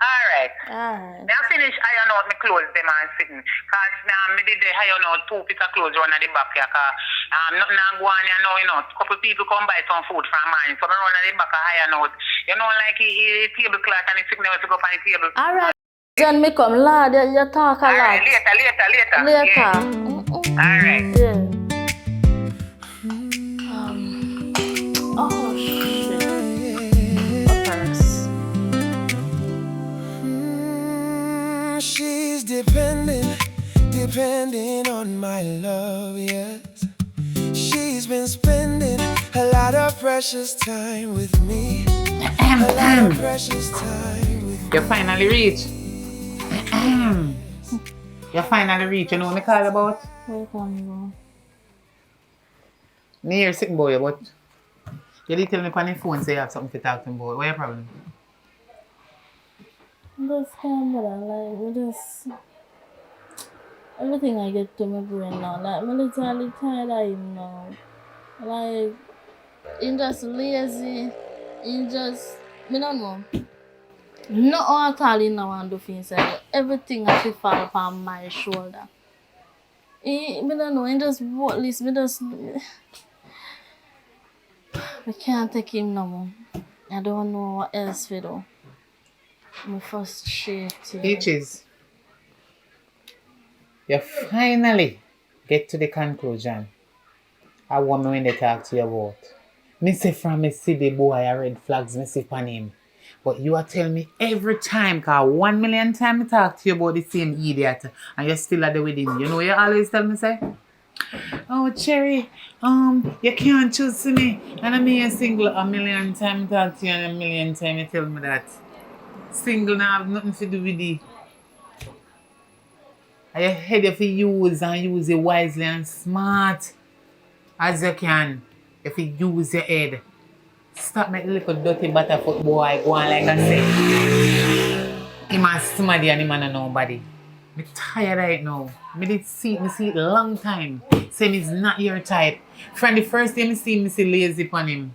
Alright. Alright. Now finish iron out my clothes them and sitting. Cause now me did the iron out 2 pieces of clothes run at the back here. Cause nothing go on here now, you know. Couple people come buy some food from mine. So I run at the back of iron out. You know, like he tablecloth and he sitting there to go on the table. Alright. Then me come, lad, you talk a lot. Alright, later. Later. Yeah. Alright. Yeah. Oh shit. A purse. She's depending on my love, yes. She's been spending a lot of precious time with me. A lot of precious time with me. You finally reach. You finally reach. You know what I call about? Where come you? Me here sitting boy, but you did tell me on the phone say you have something to talk to me about. What's your problem? Just camera, like, we just... Everything I get to my brain now, like, I'm literally tired of him now. Like, he's just lazy, he just... I don't know. Not all he now want to do for himself. Everything has to fall upon my shoulder. I don't know, he just worthless, I can't take him no more. I don't know what else to do. I'm frustrated. Peaches, you finally get to the conclusion I want me to talk to you about. Me say from me see the boy I red flags me see upon him. But you are telling me every time, cause 1 million times I talk to you about the same idiot and you're still at the wedding. You know what you always tell me say? Oh Cherry, you can't choose me. And I mean single 1 million times talk to you and 1 million times you tell me that. Single now have nothing to do with it. And your head if you use and use it wisely and smart as you can. If you use your head. Stop making little dirty butterfoot boy go on like I said. Him a somebody and him a nobody. Me tired of it now. Me see it long time. Saying he's not your type. From the first day me see him, me see lazy upon him.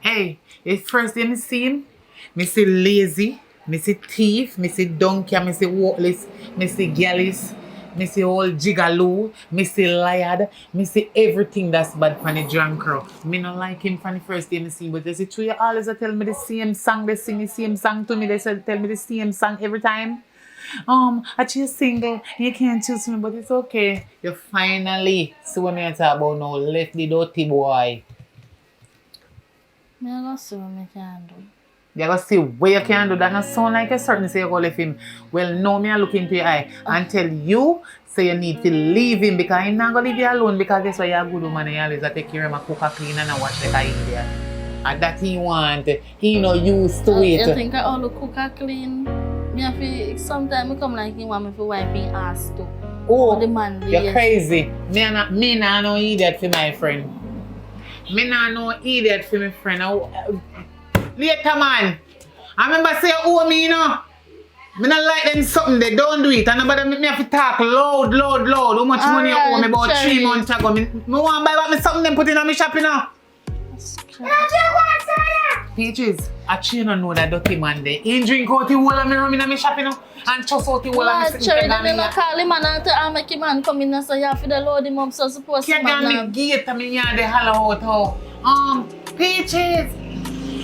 Hey, the first day me see him, me see lazy, me see thief, me see donkey, me see worthless, me see gallus, me see old jigaloo, me see liar, me see everything that's bad for the drunk crew. Me not like him from the first day me see him, but they say true, you always tell me the same song, they sing the same song to me, they say tell me the same song every time. I choose single, you can't choose me, but it's okay. You finally see what me talk about now, left the dirty boy. I don't see what I can do. You gotta see where you can do that. Not sound like a certain say you go left him. Well, no, me I look into your eye and tell you so you need to leave him because I'm not gonna leave you alone because guess what, you're a good woman and you always take care of him, cook and clean and wash like an idiot. And that he want. He not used to it. You think I all cook and clean? Me I feel sometimes I come like he want me to wipe his ass too. Oh, the man, you're yes. crazy. Me nah no idiot for my friend. Me nah no idiot for my friend. Later, man. I remember say you owe me, you know. Me not like them something, they don't do it. And nobody make me have to talk loud. How much money you owe me about 3 months ago. Me want to buy back me something them put in on my shop, you know. Peaches, I actually don't know that dirty man there. He drink out the whole of me rum in my shop, you know. And trust out the whole of me Cherry, then you call him and I make him man come in so you have to load him up so suppose him man. Can't me gate and me yard they holler out how. Peaches,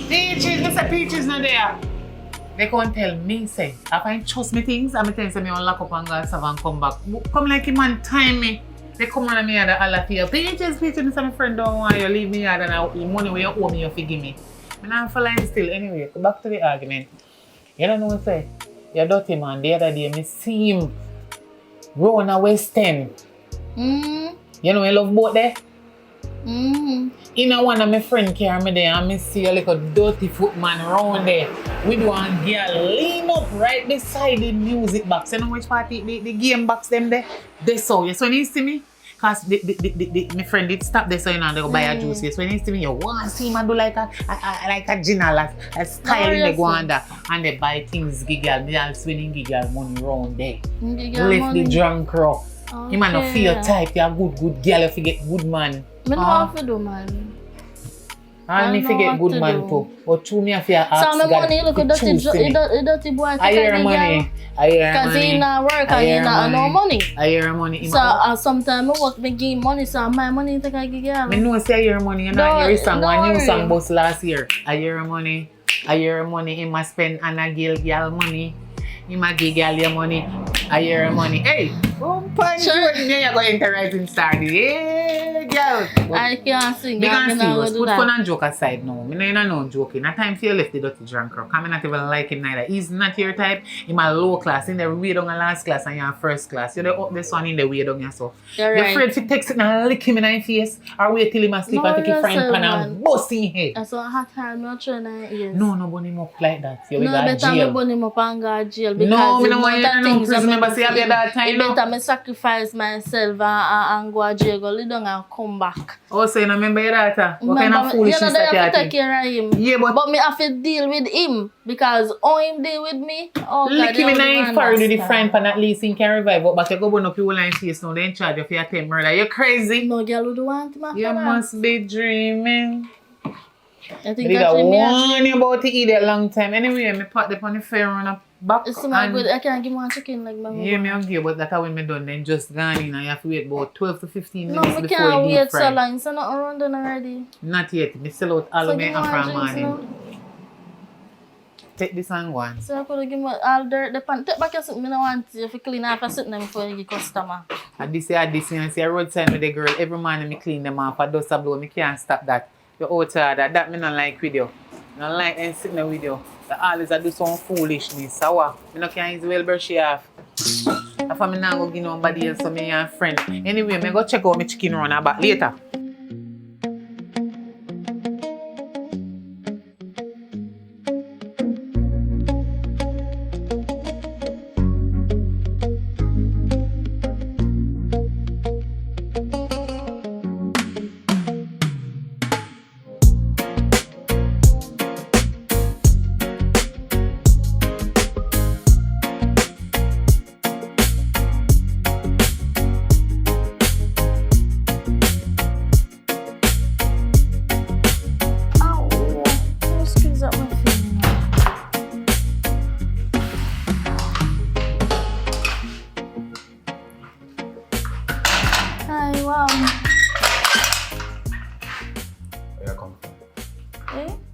me say Peaches not there. They can't tell me, say, if I trust me things, I'm telling say me on lock up and go and come back. Come like a man time me. They come around me and all of you. Peaches, me say my friend don't want you leave me here and the money where you owe me you forgive me. I'm not following still. Anyway, go back to the argument. You don't know what I say? You're dirty man. The other day, me see him run a West End. You know I love boat there? You know one of my friends carry me there and me see a little dirty footman round there. We do one girl lean up right beside the music box. You know which party the game box them there? They saw you. So when you see me, cause my friend did stop there so you know they go buy a juice. So when you see me, you want to see me do like a gina, a style they go under and they buy things giggle. They all spending giggle money round there. Left the drunk row. Okay. You might not feel type, you're a good girl if you get good man. I don't know how to do, man. And if you get good man too. But to me, if you ask so my God money, look at dirty boy. I hear money. Because he not work and he not no money. I hear money. So sometimes I work, me give money, so my money take a girl. I know say I hear money. You know, I hear song, one new song bust last year. I hear money. He must spend and a girl money. He must give girl your money. I hear money. Hey, punch you you're going to Rising Star. Yeah, girl. I can't sing. Because serious, put fun and joke aside now. I know no joking. At time for you left the dirty drunk crowd. I'm not even like him neither. He's not your type. He's a low class. In the way down the last class and you're first class. You're the up this one in the way down yourself. You're right. afraid to text it and lick him in the face or wait till he must sleep and take your frying pan and bust in head. That's what hot time not trying to eat. No, burn him up like that. You no, better me burn him up and go to jail. Because no, I don't want you to prison member say I that time. It better me sacrifice myself and go to jail, go lay down and come back. Oh, so you remember your daughter? What kind of foolishness that you have to take care of him. Yeah, but me have to deal with him because how him deal with me, oh lick him in the forehead with the frying pan at least he can revive. But you go burn up your whole face now, they in charge of your attempt murder. You're crazy. No girl would want him. You must be dreaming. I think I warn you about to eat that long time. Anyway, I put them on the fair on a back. It's my good. I can't give one chicken like my mom. Yeah, me hungry, but that's when I done. Then just gone in and you have to wait about 12 to 15 minutes no, before can't you deep wait fry. so long. So not around done already. Not yet. I sell out all so of my after morning. Take this and go on. So I could give me all dirt. The pan. Take back your soup. I don't want you to clean off your soup before you give customer. And this year, I see a roadside with the girl. Every morning I clean them off. I dust a blow. I can't stop that. You're outside that. Me not like with you. I don't like them sitting there with you. They always do some foolishness. So what? I don't can't easily brush it off. If I'm not going to give nobody else, so me and friend. Anyway, I go check out my chicken run back later.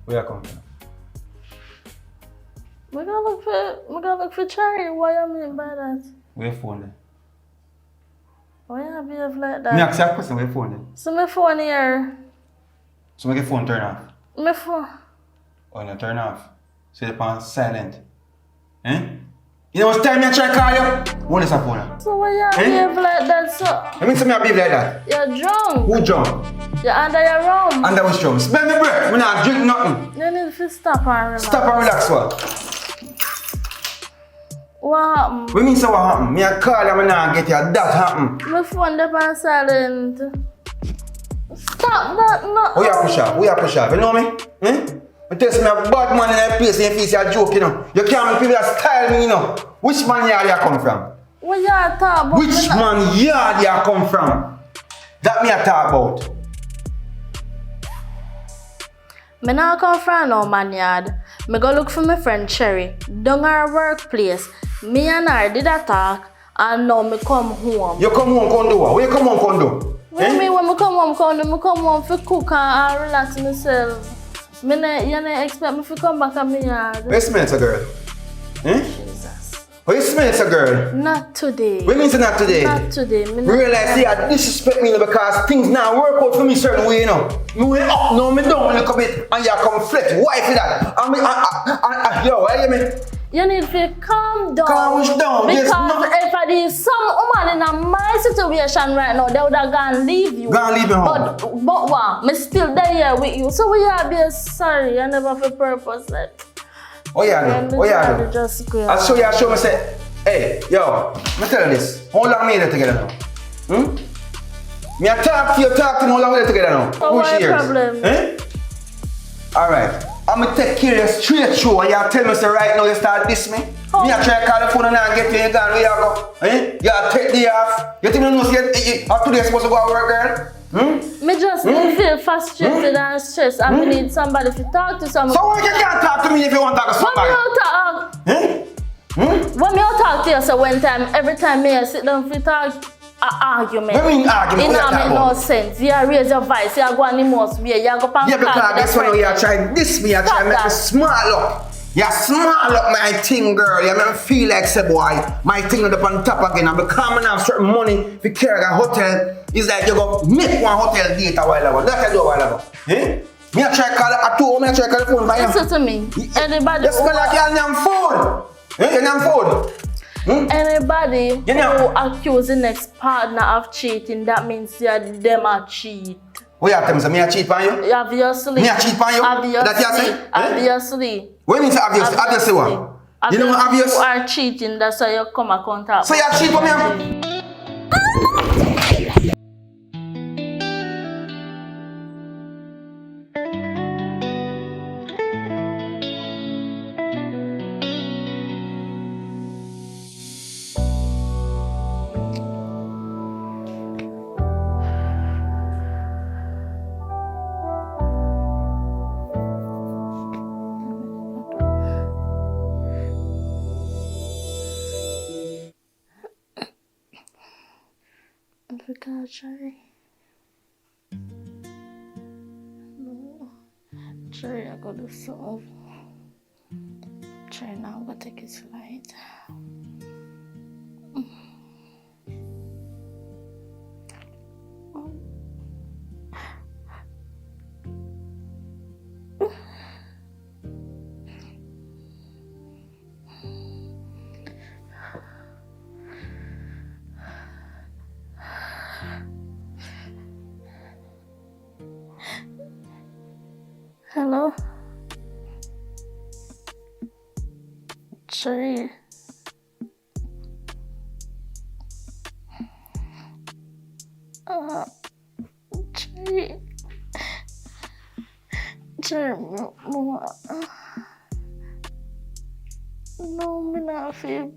Where you come from? We gotta look for Charlie. What you mean by that? Where your phone there? Why you behave like that? Me ask you a question, where your phone there? So my phone here. So make your phone turn off? My phone. Oh, you turn off? So you're on silent. Eh? You know what time I try to call you? One is a phone. So why you behave like that, so? You mean to me I behave like that? You're drunk. Who drunk? You're under your rum. Under which drum? Spend me breath. We not drink nothing. You need to stop and relax. Stop and relax what? What happened? What mean so what happened? Me I call you and I get you. That happened. My phone up on silent. Stop that, no. Who you push up? Who you push up? You know me? Eh? You tell me a bad man in that place and you you're joke, you know. You can't make people style me, you know. Which man yard you come from? What you talk about? Which man yard you come from? That me I talk about. Me not come from no man yard. Me go look for my friend Cherry down her workplace. Me and her did a talk and now me come home. You come home come do what? Where you come home come do? What me when me come home come do? Me come home for cook and relax myself. You don't expect me to come back at me yard. Where you smell a girl? Eh? Jesus. Where you smell a girl? Not today. What means not today? Not today. Me We realize you disrespect me because things now work out for me certain way, you know. Me way up, now me down a little bit and you come flat. Why for that? Yo, what you mean? You need to calm down. Calm down. Because Yes, if I did some woman in my situation right now, they would have gone leave you. Gone leave me home. But what? Me still there with you. So we are be sorry. I never for purpose that. Oh yeah, do? Oh yeah, do? Just go. I'll show you, me say, hey, yo, me tell you this. How long me there together now? Me I talk to you, talk to me, how long we there together now? So what your problem? Eh? Alright. I'ma take care of you straight through and you tell me say right now you start diss me. Oh. Me I try to call the phone and I get you and you gone, where you go? Eh? You take the off. You think you know say after today supposed to go to work, girl? Me just feel frustrated and stressed. I need somebody to talk to. So why you can't talk to me if you want to talk to When somebody? me talk, Eh? when me talk to you, so one time, every time me sit down for talk, an argument. What mean argument? It What you don't talk make no about? sense. You raise your voice, you go on the most way, you go pan Yeah, because that's why you are trying this me, you are trying to make me that. small up. You small up my thing, girl. You make me feel like say boy, my thing is up on top again. And because I have certain money to carry a hotel, it's like you go make one hotel date a while ago. That's a do a while ago. Eh? Me a try call at 2, me a try call the phone by you. Listen to me. Anybody You smell like you're on phone. Eh? You're on phone. Anybody You know- who accuse the next partner of cheating, that means them are cheat. What you tell me? Say me a cheat on you? Obviously. Me a cheat on you? That you say? Eh? Obviously. What you mean say obviously? Obviously what? You know what obvious? You are cheating, that's why you come and contact So you cheat on me? Because Cherry. No. Cherry, I gotta solve. Cherry, now I'm gonna take it light. Hello? Cherry. Cherry. Cherry, no, me not feel,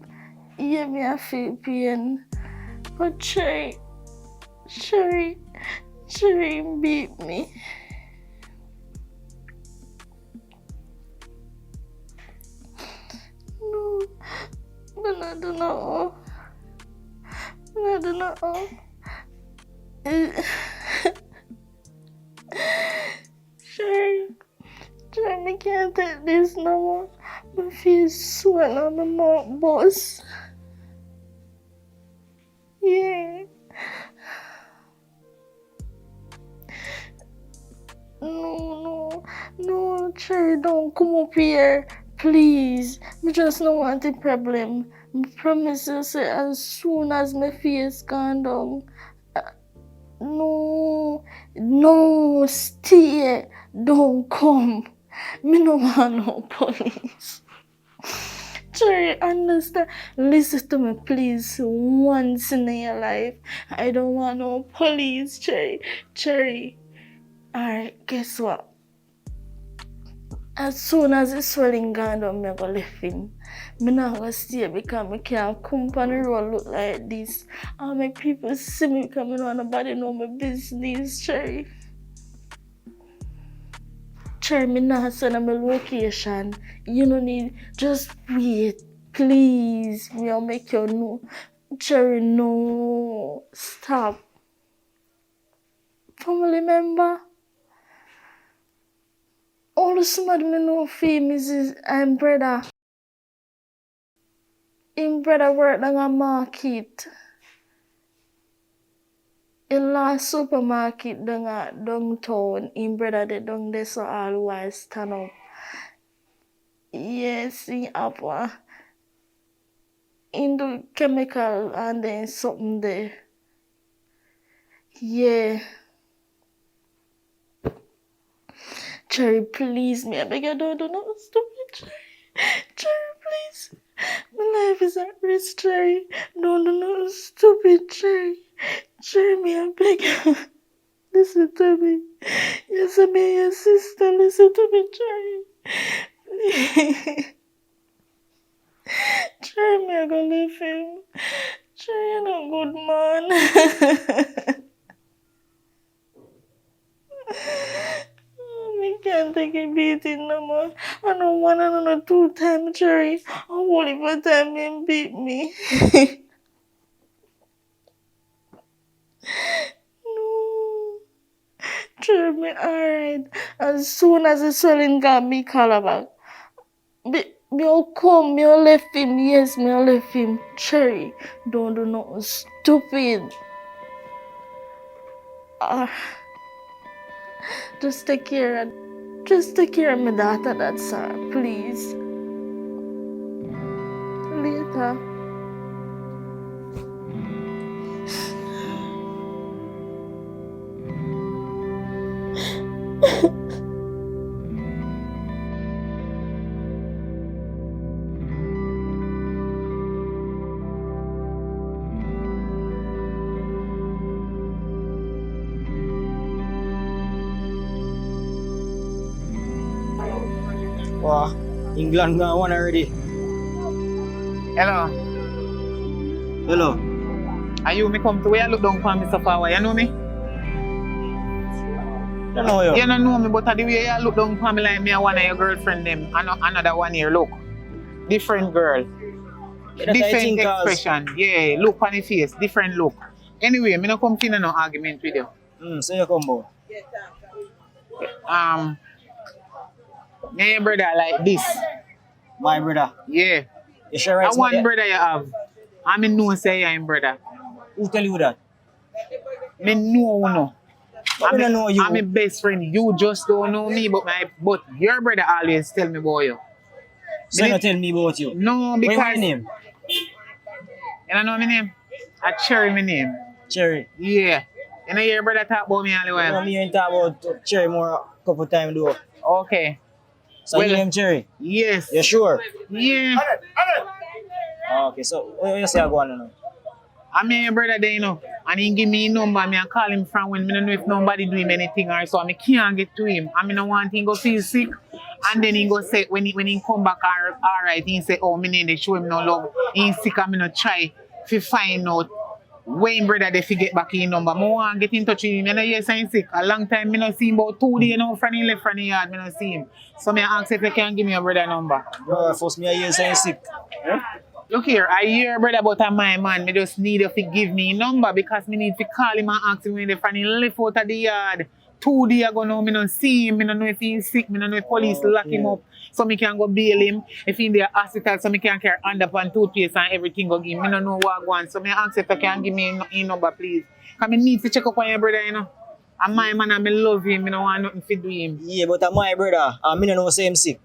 yeah, me I feel pain. But Cherry beat me. No, but I don't know. I don't know. Cherry, I can't take this no more. My face sweat on the mouth, boss. Yeah. No, Cherry, don't come up here. Please, me just don't want the problem. Me promise you say as soon as my face gone down. No, no, stay, don't come. Me no want no police. Cherry, understand. Listen to me, please, once in your life. I don't want no police, Cherry. Cherry. Alright, guess what? As soon as the swelling gone down, me go left him. Me not gonna stay because me can't come on the road look like this. All my people see me because me know nobody know my business, Cherry. Cherry, me not send my location. You no need, just wait. Please, me I'll make you know. Cherry, no. Stop. Family member? All the somebody me know famous is I'm brother. Him brother work down a market. In last supermarket down a downtown. Him brother they down there so all while stand up. Yes, he have one. Him do chemical and then something there. Yeah. Cherry, please, me I beg you don't do nothing stupid, Cherry. Cherry, please. My life is at risk, Cherry. Don't do nothing stupid, Cherry. Cherry, me I beg you. Listen to me. Yes, I'm your sister. Listen to me, Cherry. Cherry, me I gonna leave him. Cherry, you're not good man. Me can't take a beating no more. I don't want another 2 times, Cherry. I won't even time him beat me. No. Cherry, me alright. As soon as the swelling got me call back. Me'll come, me'll left him. Yes, me'll left him. Cherry, don't do nothing stupid. Just take care of my daughter, that's all, please. Later. Wow, England got one already. Hello. Hello. Are you me come to where I look down for me so far? You know me? I know you. You don't know me, but the way you look down for me like me and one of your girlfriend them. Another one here, look. Different girl. Different expression. Yeah, look on the face. Different look. Anyway, me no come in no argument with you. So you come both. Me and brother like this. My brother. Yeah. You sure right? I one brother you have. I mean know say you am brother. Who tell you that? Me know you know. I don't know you. I'm my best friend. You just don't know me, but your brother always tell me about you. So you not tell me about you? No, because... What's your name? You don't know my name? I Cherry my name. Cherry? Yeah. You know your brother talk about me all the while? No, me ain't talk about Cherry more a couple times though. Okay. So your name Cherry? Yes. You sure? Yeah. Okay, so what you say I go on now? I mean your brother there, you know. And he give me a number, me and call him from when me don't know if nobody do him anything or so. I can't get to him. I mean I want him go feel sick. And then he go say when he come back alright, he say, oh, me need to show him no love. He sick and me no try to find out when brother they get back in number. I want to get in touch with him. I know he's sick. A long time me no see him, about 2 days now from him left from the yard, me no see him. So me ask if you can give me your brother number. Bro, first me I hear saying sick. Yeah? Look here, I hear brother about my man. Me just need you to give me a number because me need to call him and ask him when they find him left out of the yard. 2 days ago now, me don't see him. Me don't know if he's sick. Me don't know if police lock him up so me can go bail him. If he's in the hospital so me can carry underpants, toothpaste and everything go give him. Me don't know what I want. So me ask if you can give me a number, please. Because me need to check up on your brother, you know. And my man, I love him. Me don't want nothing to do him. Yeah, but my brother, me don't know say him sick.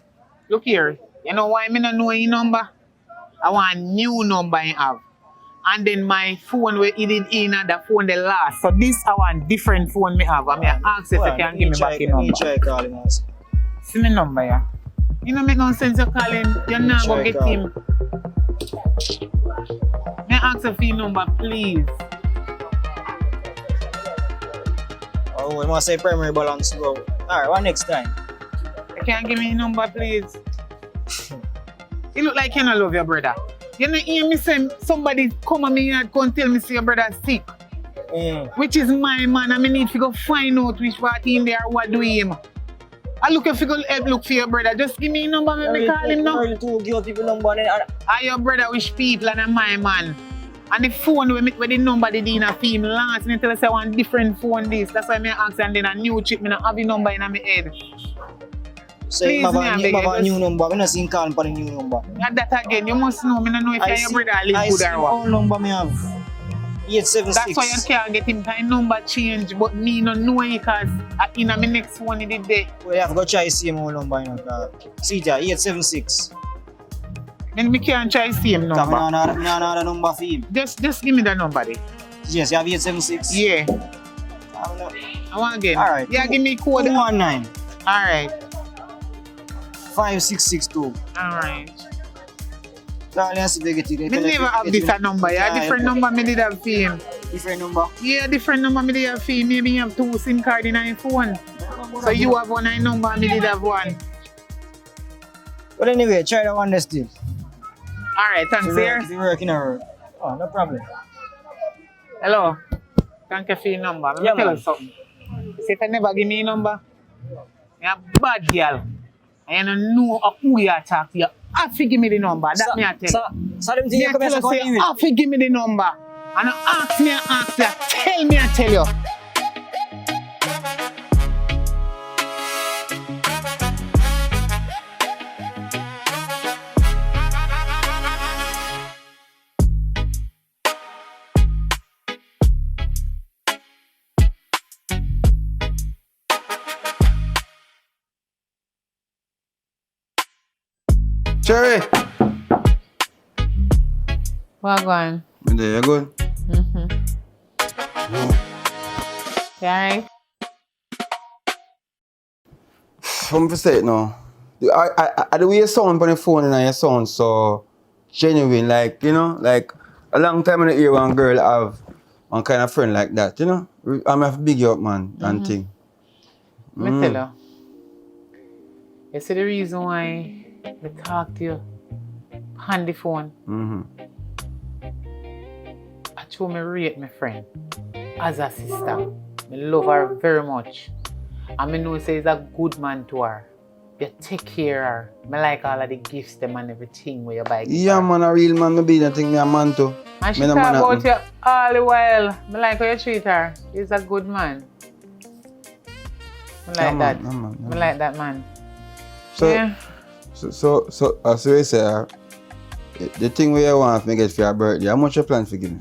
Look here. You know why me not know your number? I want a new number you have. And then my phone where it did in and the phone the last. So this I want different phone me have. I mean I ask if you can give me back your number. Try calling us. See my number, yeah. You know make no sense you calling. You're not gonna get him. May I ask for your number, please? Oh, we must say primary balance go. Alright, what next time? You can give me your number, please. You look like you don't love your brother. You know, hear me say somebody come at me and come tell me say your brother's sick. Which is my man, and I need to go find out which part in there what do him. I look if you go help look for your brother. Just give me your number, me call him now. Give people number. I your brother which people and I'm my man. And the phone where the number they did in a film last, and tell us I want different phone this. That's why I ask and then a new chip, me not have the number in my head. So you have a new number. We not seen calling for the new number. And that again, you must know. Me not know if your brother live good or what. I see number me have. 876. That's why you can't get him kind number change, but me not know it because in my next one he did there. Well, you have to go try to see my number. You know, see that 876. Then me can't try to see him number. I don't know the number for him. Just give me the number there. Yes, you have 876. Yeah. I want again. Alright. Yeah, give me code. 219. Alright. 5662. Alright. Me Me never have this number, yeah. Different number me did have for him. Different number? Yeah, different number me did have for him. Maybe you have 2 SIM cards in your phone. So you have one number, me did have one. But anyway, try the one still. Alright, thanks, sir. If you work in a road. Oh, no problem. Hello. Thank you for your number. Let me tell you something. See, if I never give me your number, you're a bad girl. And you don't know who you talk to. You have to give me the number. That me I tell you. So them thing you come here to you have to give me the number. And you ask me, tell me, I tell you. Cherry! What going? There you good? You alright? I'm to say it now. The way you sound on the phone and you sound so genuine, like, you know, like a long time in the hear one girl have one kind of friend like that, you know? I'm a big you up, man, and thing. Let me tell you. You see the reason why I talk to you on the phone? I told me rate my friend as a sister. I love her very much. And I know say he's a good man to her. You take care of her. I like all of the gifts them and everything where you buy. Yeah, man, a real man, I be that thing, me a man too. And she talk about you all the while. I like how you treat her. He's a good man. I like that. I like that man. So, yeah. So as you say, the thing where you want me get for your birthday, how much you plan to give me?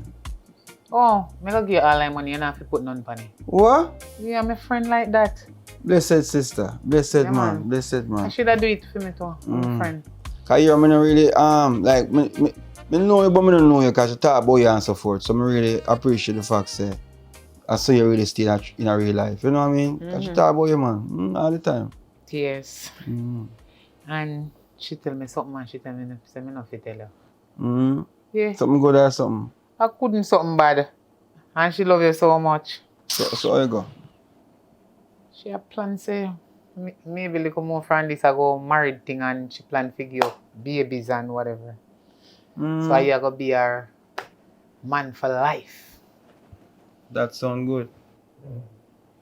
Oh, I'm going to give you all that money and I have to put none on it. What? Yeah, I'm a friend like that. Blessed sister, blessed man, blessed man. I should have do it for me too, my friend. Cause you're not really, like, me know you, but I don't know you because you talk about you and so forth. So I really appreciate the fact that I saw you really still in a real life. You know what I mean? Because you talk about you, man, all the time. Yes. And she tell me something and she tell me not to tell her. Yeah. Something good or something? I couldn't something bad. And she love you so much. So how you go? She have plan say maybe a little more from this I go married thing and she plan figure up babies and whatever. So I go be her man for life. That sound good.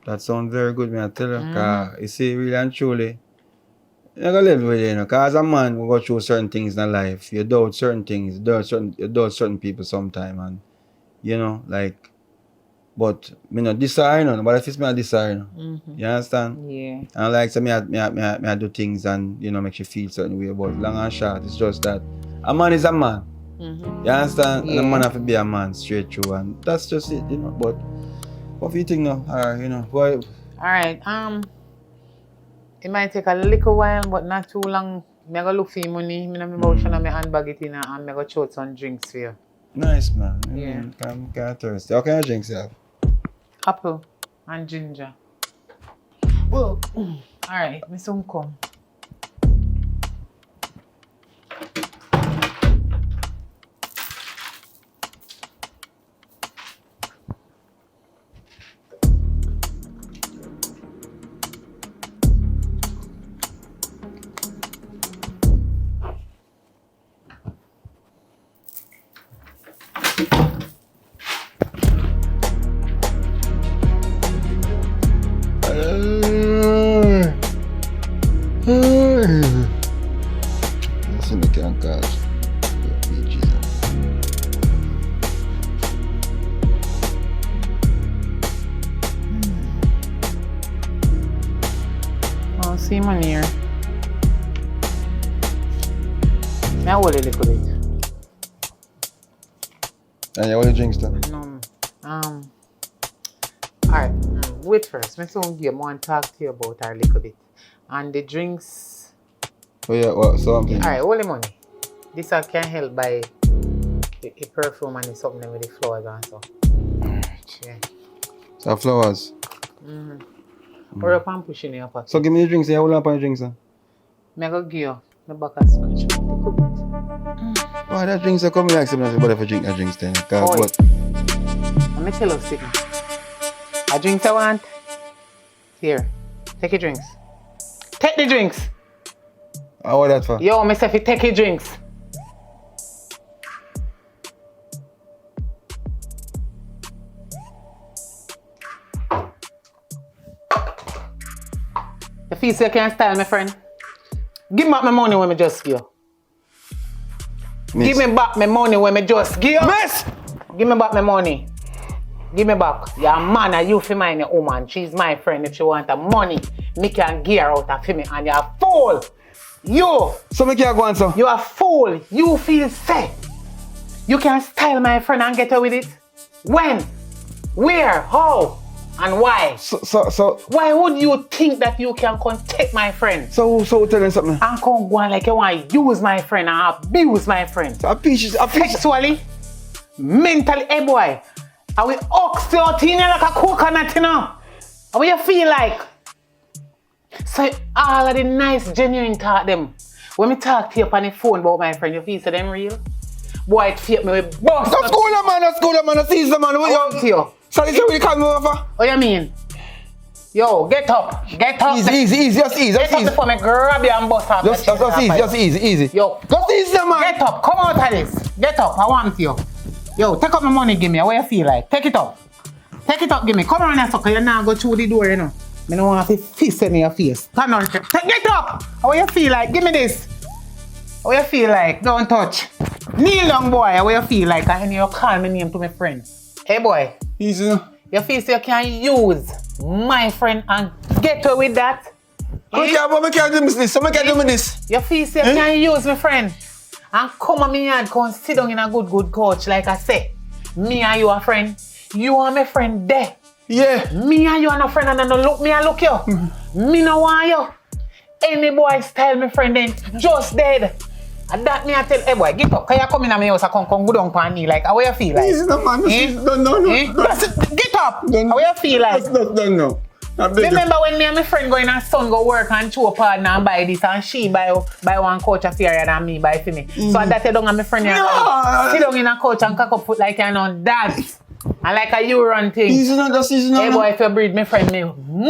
That sounds very good, man. I tell you. Cause you see, really and truly, you're gonna live with it, you know. Cause as a man, we go through certain things in life. You doubt certain things, you doubt certain people sometimes, and you know, like. But me not desire, no. But if it's me, I desire, no. You understand? Yeah. And like, so me I do things and you know make you feel certain way. But long and short, it's just that a man is a man. You understand? Yeah. And a man have to be a man straight through, and that's just it, you know. But what do you think now? You know, why? Alright, it might take a little while, but not too long. I go look for your money. I have my motion and my handbag it in and I go choose some drinks for you. Nice, man. Yeah. I'm kind of thirsty. How can I drink, sir? Apple and ginger. Well, alright, me soon come. Let's see me can catch. Oh, see money here. I hold a little bit. And you only drinks then? No. Alright, wait first. Me soon give more and talk to you about her a little bit. And the drinks. Oh yeah, what? Something. Alright, hold the money. This I can help buy the perfume and the something with the flowers and so. Yeah. So flowers. Hurry up and push in your pocket. So give me the drinks. Yeah, hold on for the drinks, sir. Me go give you my back and scratch a little bit. Why that drinks are coming like something for drink a drinks then? Oi. What? Let me tell you something. A drinks I want. Here. Take your drinks. Take the drinks. How what that for? Yo, me say if you take your drinks. You feel so you can't style, my friend? Give me back my money when me just give you. Miss. Give me back my money when me just give you. Miss! Give me back my money. Give me back. You're a man and you fi mind your woman. She's my friend. If she want the money, me can give her out of me and you're a fool. You! So me can't go on, so? You're a fool. You feel sick. You can style my friend and get away with it. When? Where? How? And why? So Why would you think that you can come take my friend? tell them something. And come go on like you want to use my friend and abuse my friend? I peaches. Sexually, mentally, hey boy. Are we ox your thing like a coconut, you know? How you feel like? So all of the nice, genuine talk them. When me talk to you on the phone about my friend, you feel so them real? Boy, it fake me with bust. That's cool, man. That's Sista, man. I want you. So this is what you come over? What you mean? Yo, get up. Get up. Easy. Just easy. Get up before me grab you and bust off. Just easy. Yo. Just easy, man. Get up. Come out of this. Get up. I want you. Yo, take up my money, give me. What you feel like? Take it up. Take it up, give me. Come on here, sucker. You now go through the door, you know. I don't want to fist in your face. Stand on. Get up. How you feel like? Give me this. How you feel like? Don't touch. Kneel down, boy. How you feel like? And you call my name to my friend. Hey, boy. Easy. You feel so you can use my friend and get away with that? I can't do this. I can't do this. You feel so you can use my friend and come on me yard, come sit down in a good couch like I say. Me and you a friend. You are my friend there. Yeah. Me and you are no friend and I don't look me and look you. Me no want you. Any boy style my friend then just dead. And that me I tell, hey boy, get up. Can you come in at my house and come go down on me like how you feel like? Easy, no, man. No. Get up. How you feel like? No. Remember when me and my friend go in and son go work and show partner and buy this and she buy one couch of area than me buy for me. So that you don't have my friend here. Sit down in a couch and cock up foot like you know that. And like a you run thing. Easy now. Hey boy, if you breed my friend, me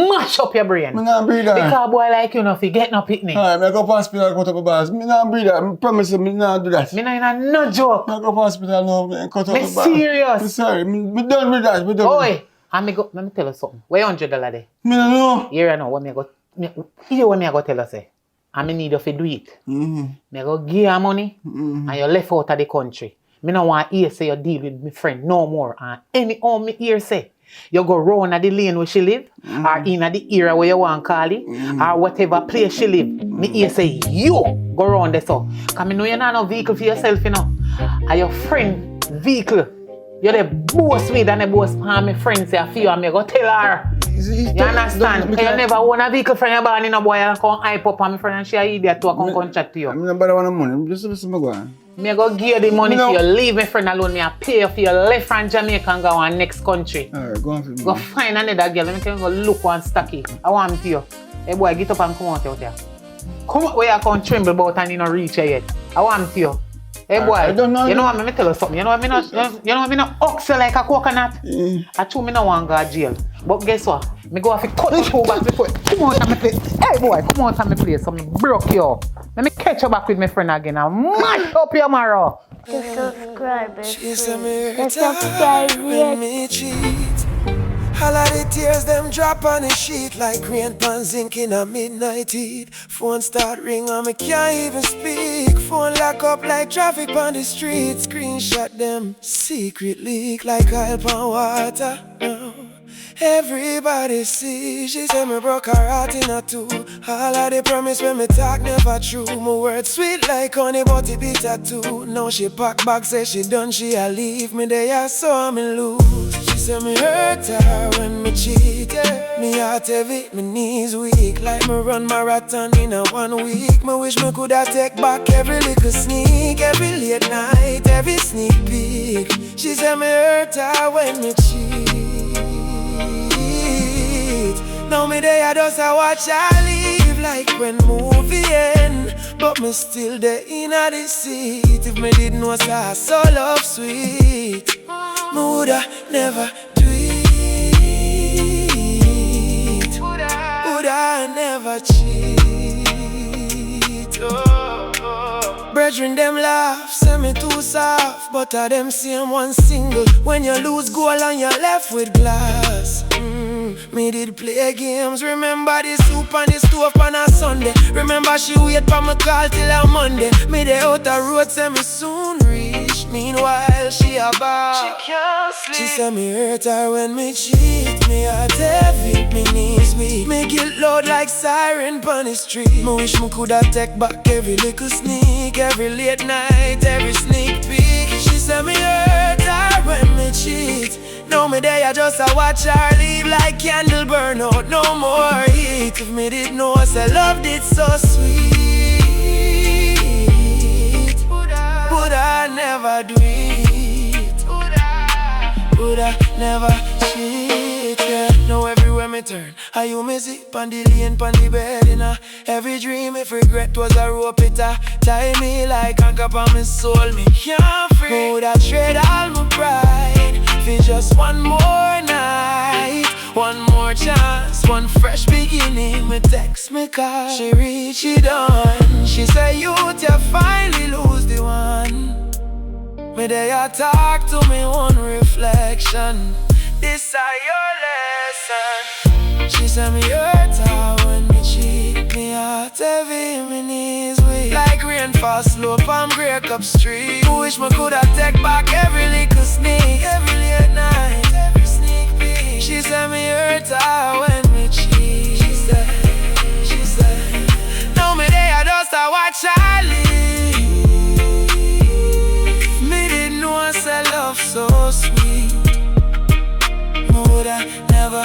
mash up your brain. I'm not breed that. Because boy like you know, if you get no picnic. Alright, I go to hospital and cut up a bars. I'm not breed that. I promise you, I'm not do that. Me no joke. I go to hospital now and cut up a Me bar. serious. I'm sorry. Me done with that. Oi, and me go, let me tell you something. Where $100 there? Me no know. Here I know what me go. Here what me I go tell you say. And me need you to do it. Me go give you money and you left out of the country. Me no want hear say you deal with my friend no more. And any all me hear say you go round at the lane where she live or in at the area where you want call it or whatever place she live. Me hear say you go round there so. Cause me know you not no vehicle for yourself, you know. And your friend vehicle You the boss with and the boss palm my friends say for you and me go tell her. You understand? You never own a vehicle from your band in a boy and come hype up on my friend and she a idiot to come chat to you. I'm not bad on the money. Just listen to me. Me go give you the money for you. Leave my friend alone. Me a pay for you. Left from Jamaica and go on next country. Alright, go on for me. Go find another girl. Let me go look one stocky. I want to you. Hey boy, get up and come out here. Come out where you can't tremble about and you not reach here yet. I want to you. Hey boy, I don't know. You know what? Let me tell you something. You know what? Me not ox you like a coconut. I told me no want to go to jail. But guess what? Me go have to cut the two back before. Come out and me play. Hey boy, come out and me play. So me broke you. Let me catch you back with my friend again and mash up your marrow. Subscribe. She said me hurt when me cheat. All of the tears them drop on the sheet like rain pan zinc in a midnight heat. Phone start ring and me can't even speak. Phone lock up like traffic on the street. Screenshot them secret leak like oil pan water. No. Everybody see, she said me broke her heart in a two. All of the promise when me talk never true. My words sweet like honey but it bitter too. Now she pack back say she done, she a leave me there so me lose. She said me hurt her when me cheat. Me heart heavy, me knees weak. Like me run marathon in a 1 week. Me wish me coulda take back every little sneak. Every late night, every sneak peek. She said me hurt her when me cheat. Now me there I just a watch her leave like when movie end. But me still there in the seat. If me didn't know so love sweet, me woulda never do it. Woulda never cheat. Brethren them laugh, say me too soft. But of them same one single. When you lose goal and you're left with glass. Me did play games. Remember the soup on the stove on a Sunday. Remember she wait for me call till a Monday. Me the outer road say me soon reach. Meanwhile she a bar. She can't sleep. She say me hurt her when me cheat. Me heart heavy, me knees weak. Me guilt loud like siren pon the street. Me wish me coulda take back every little sneak. Every late night, every sneak peek. She say me hurt her when me cheat. Now me there I just a watch her leave like candle burn out, no more heat. If me did know say love did so sweet, would I never do it? Would I never cheat? Yeah. Now everywhere me turn, I you me zip on the lane, on the bed in every dream. If regret was a rope, it tie me like anchor on my soul. Me can't free. Would I trade all my pride for just one more night, one more chance, one fresh beginning? Me text me call, she reach, she done. She say youth, you finally lose the one. Me there talk to me one reflection. This are your lesson. She say me hurt her when me cheat. Me heart heavy, me knees weak. Like rain fall slope and break up street. Wish me coulda take back every little sneak. Every late night, every sneak peek. She say me hurt her when me cheat. She said, now me there I just a watch her leave. Me didn't know I said love so sweet. Woulda never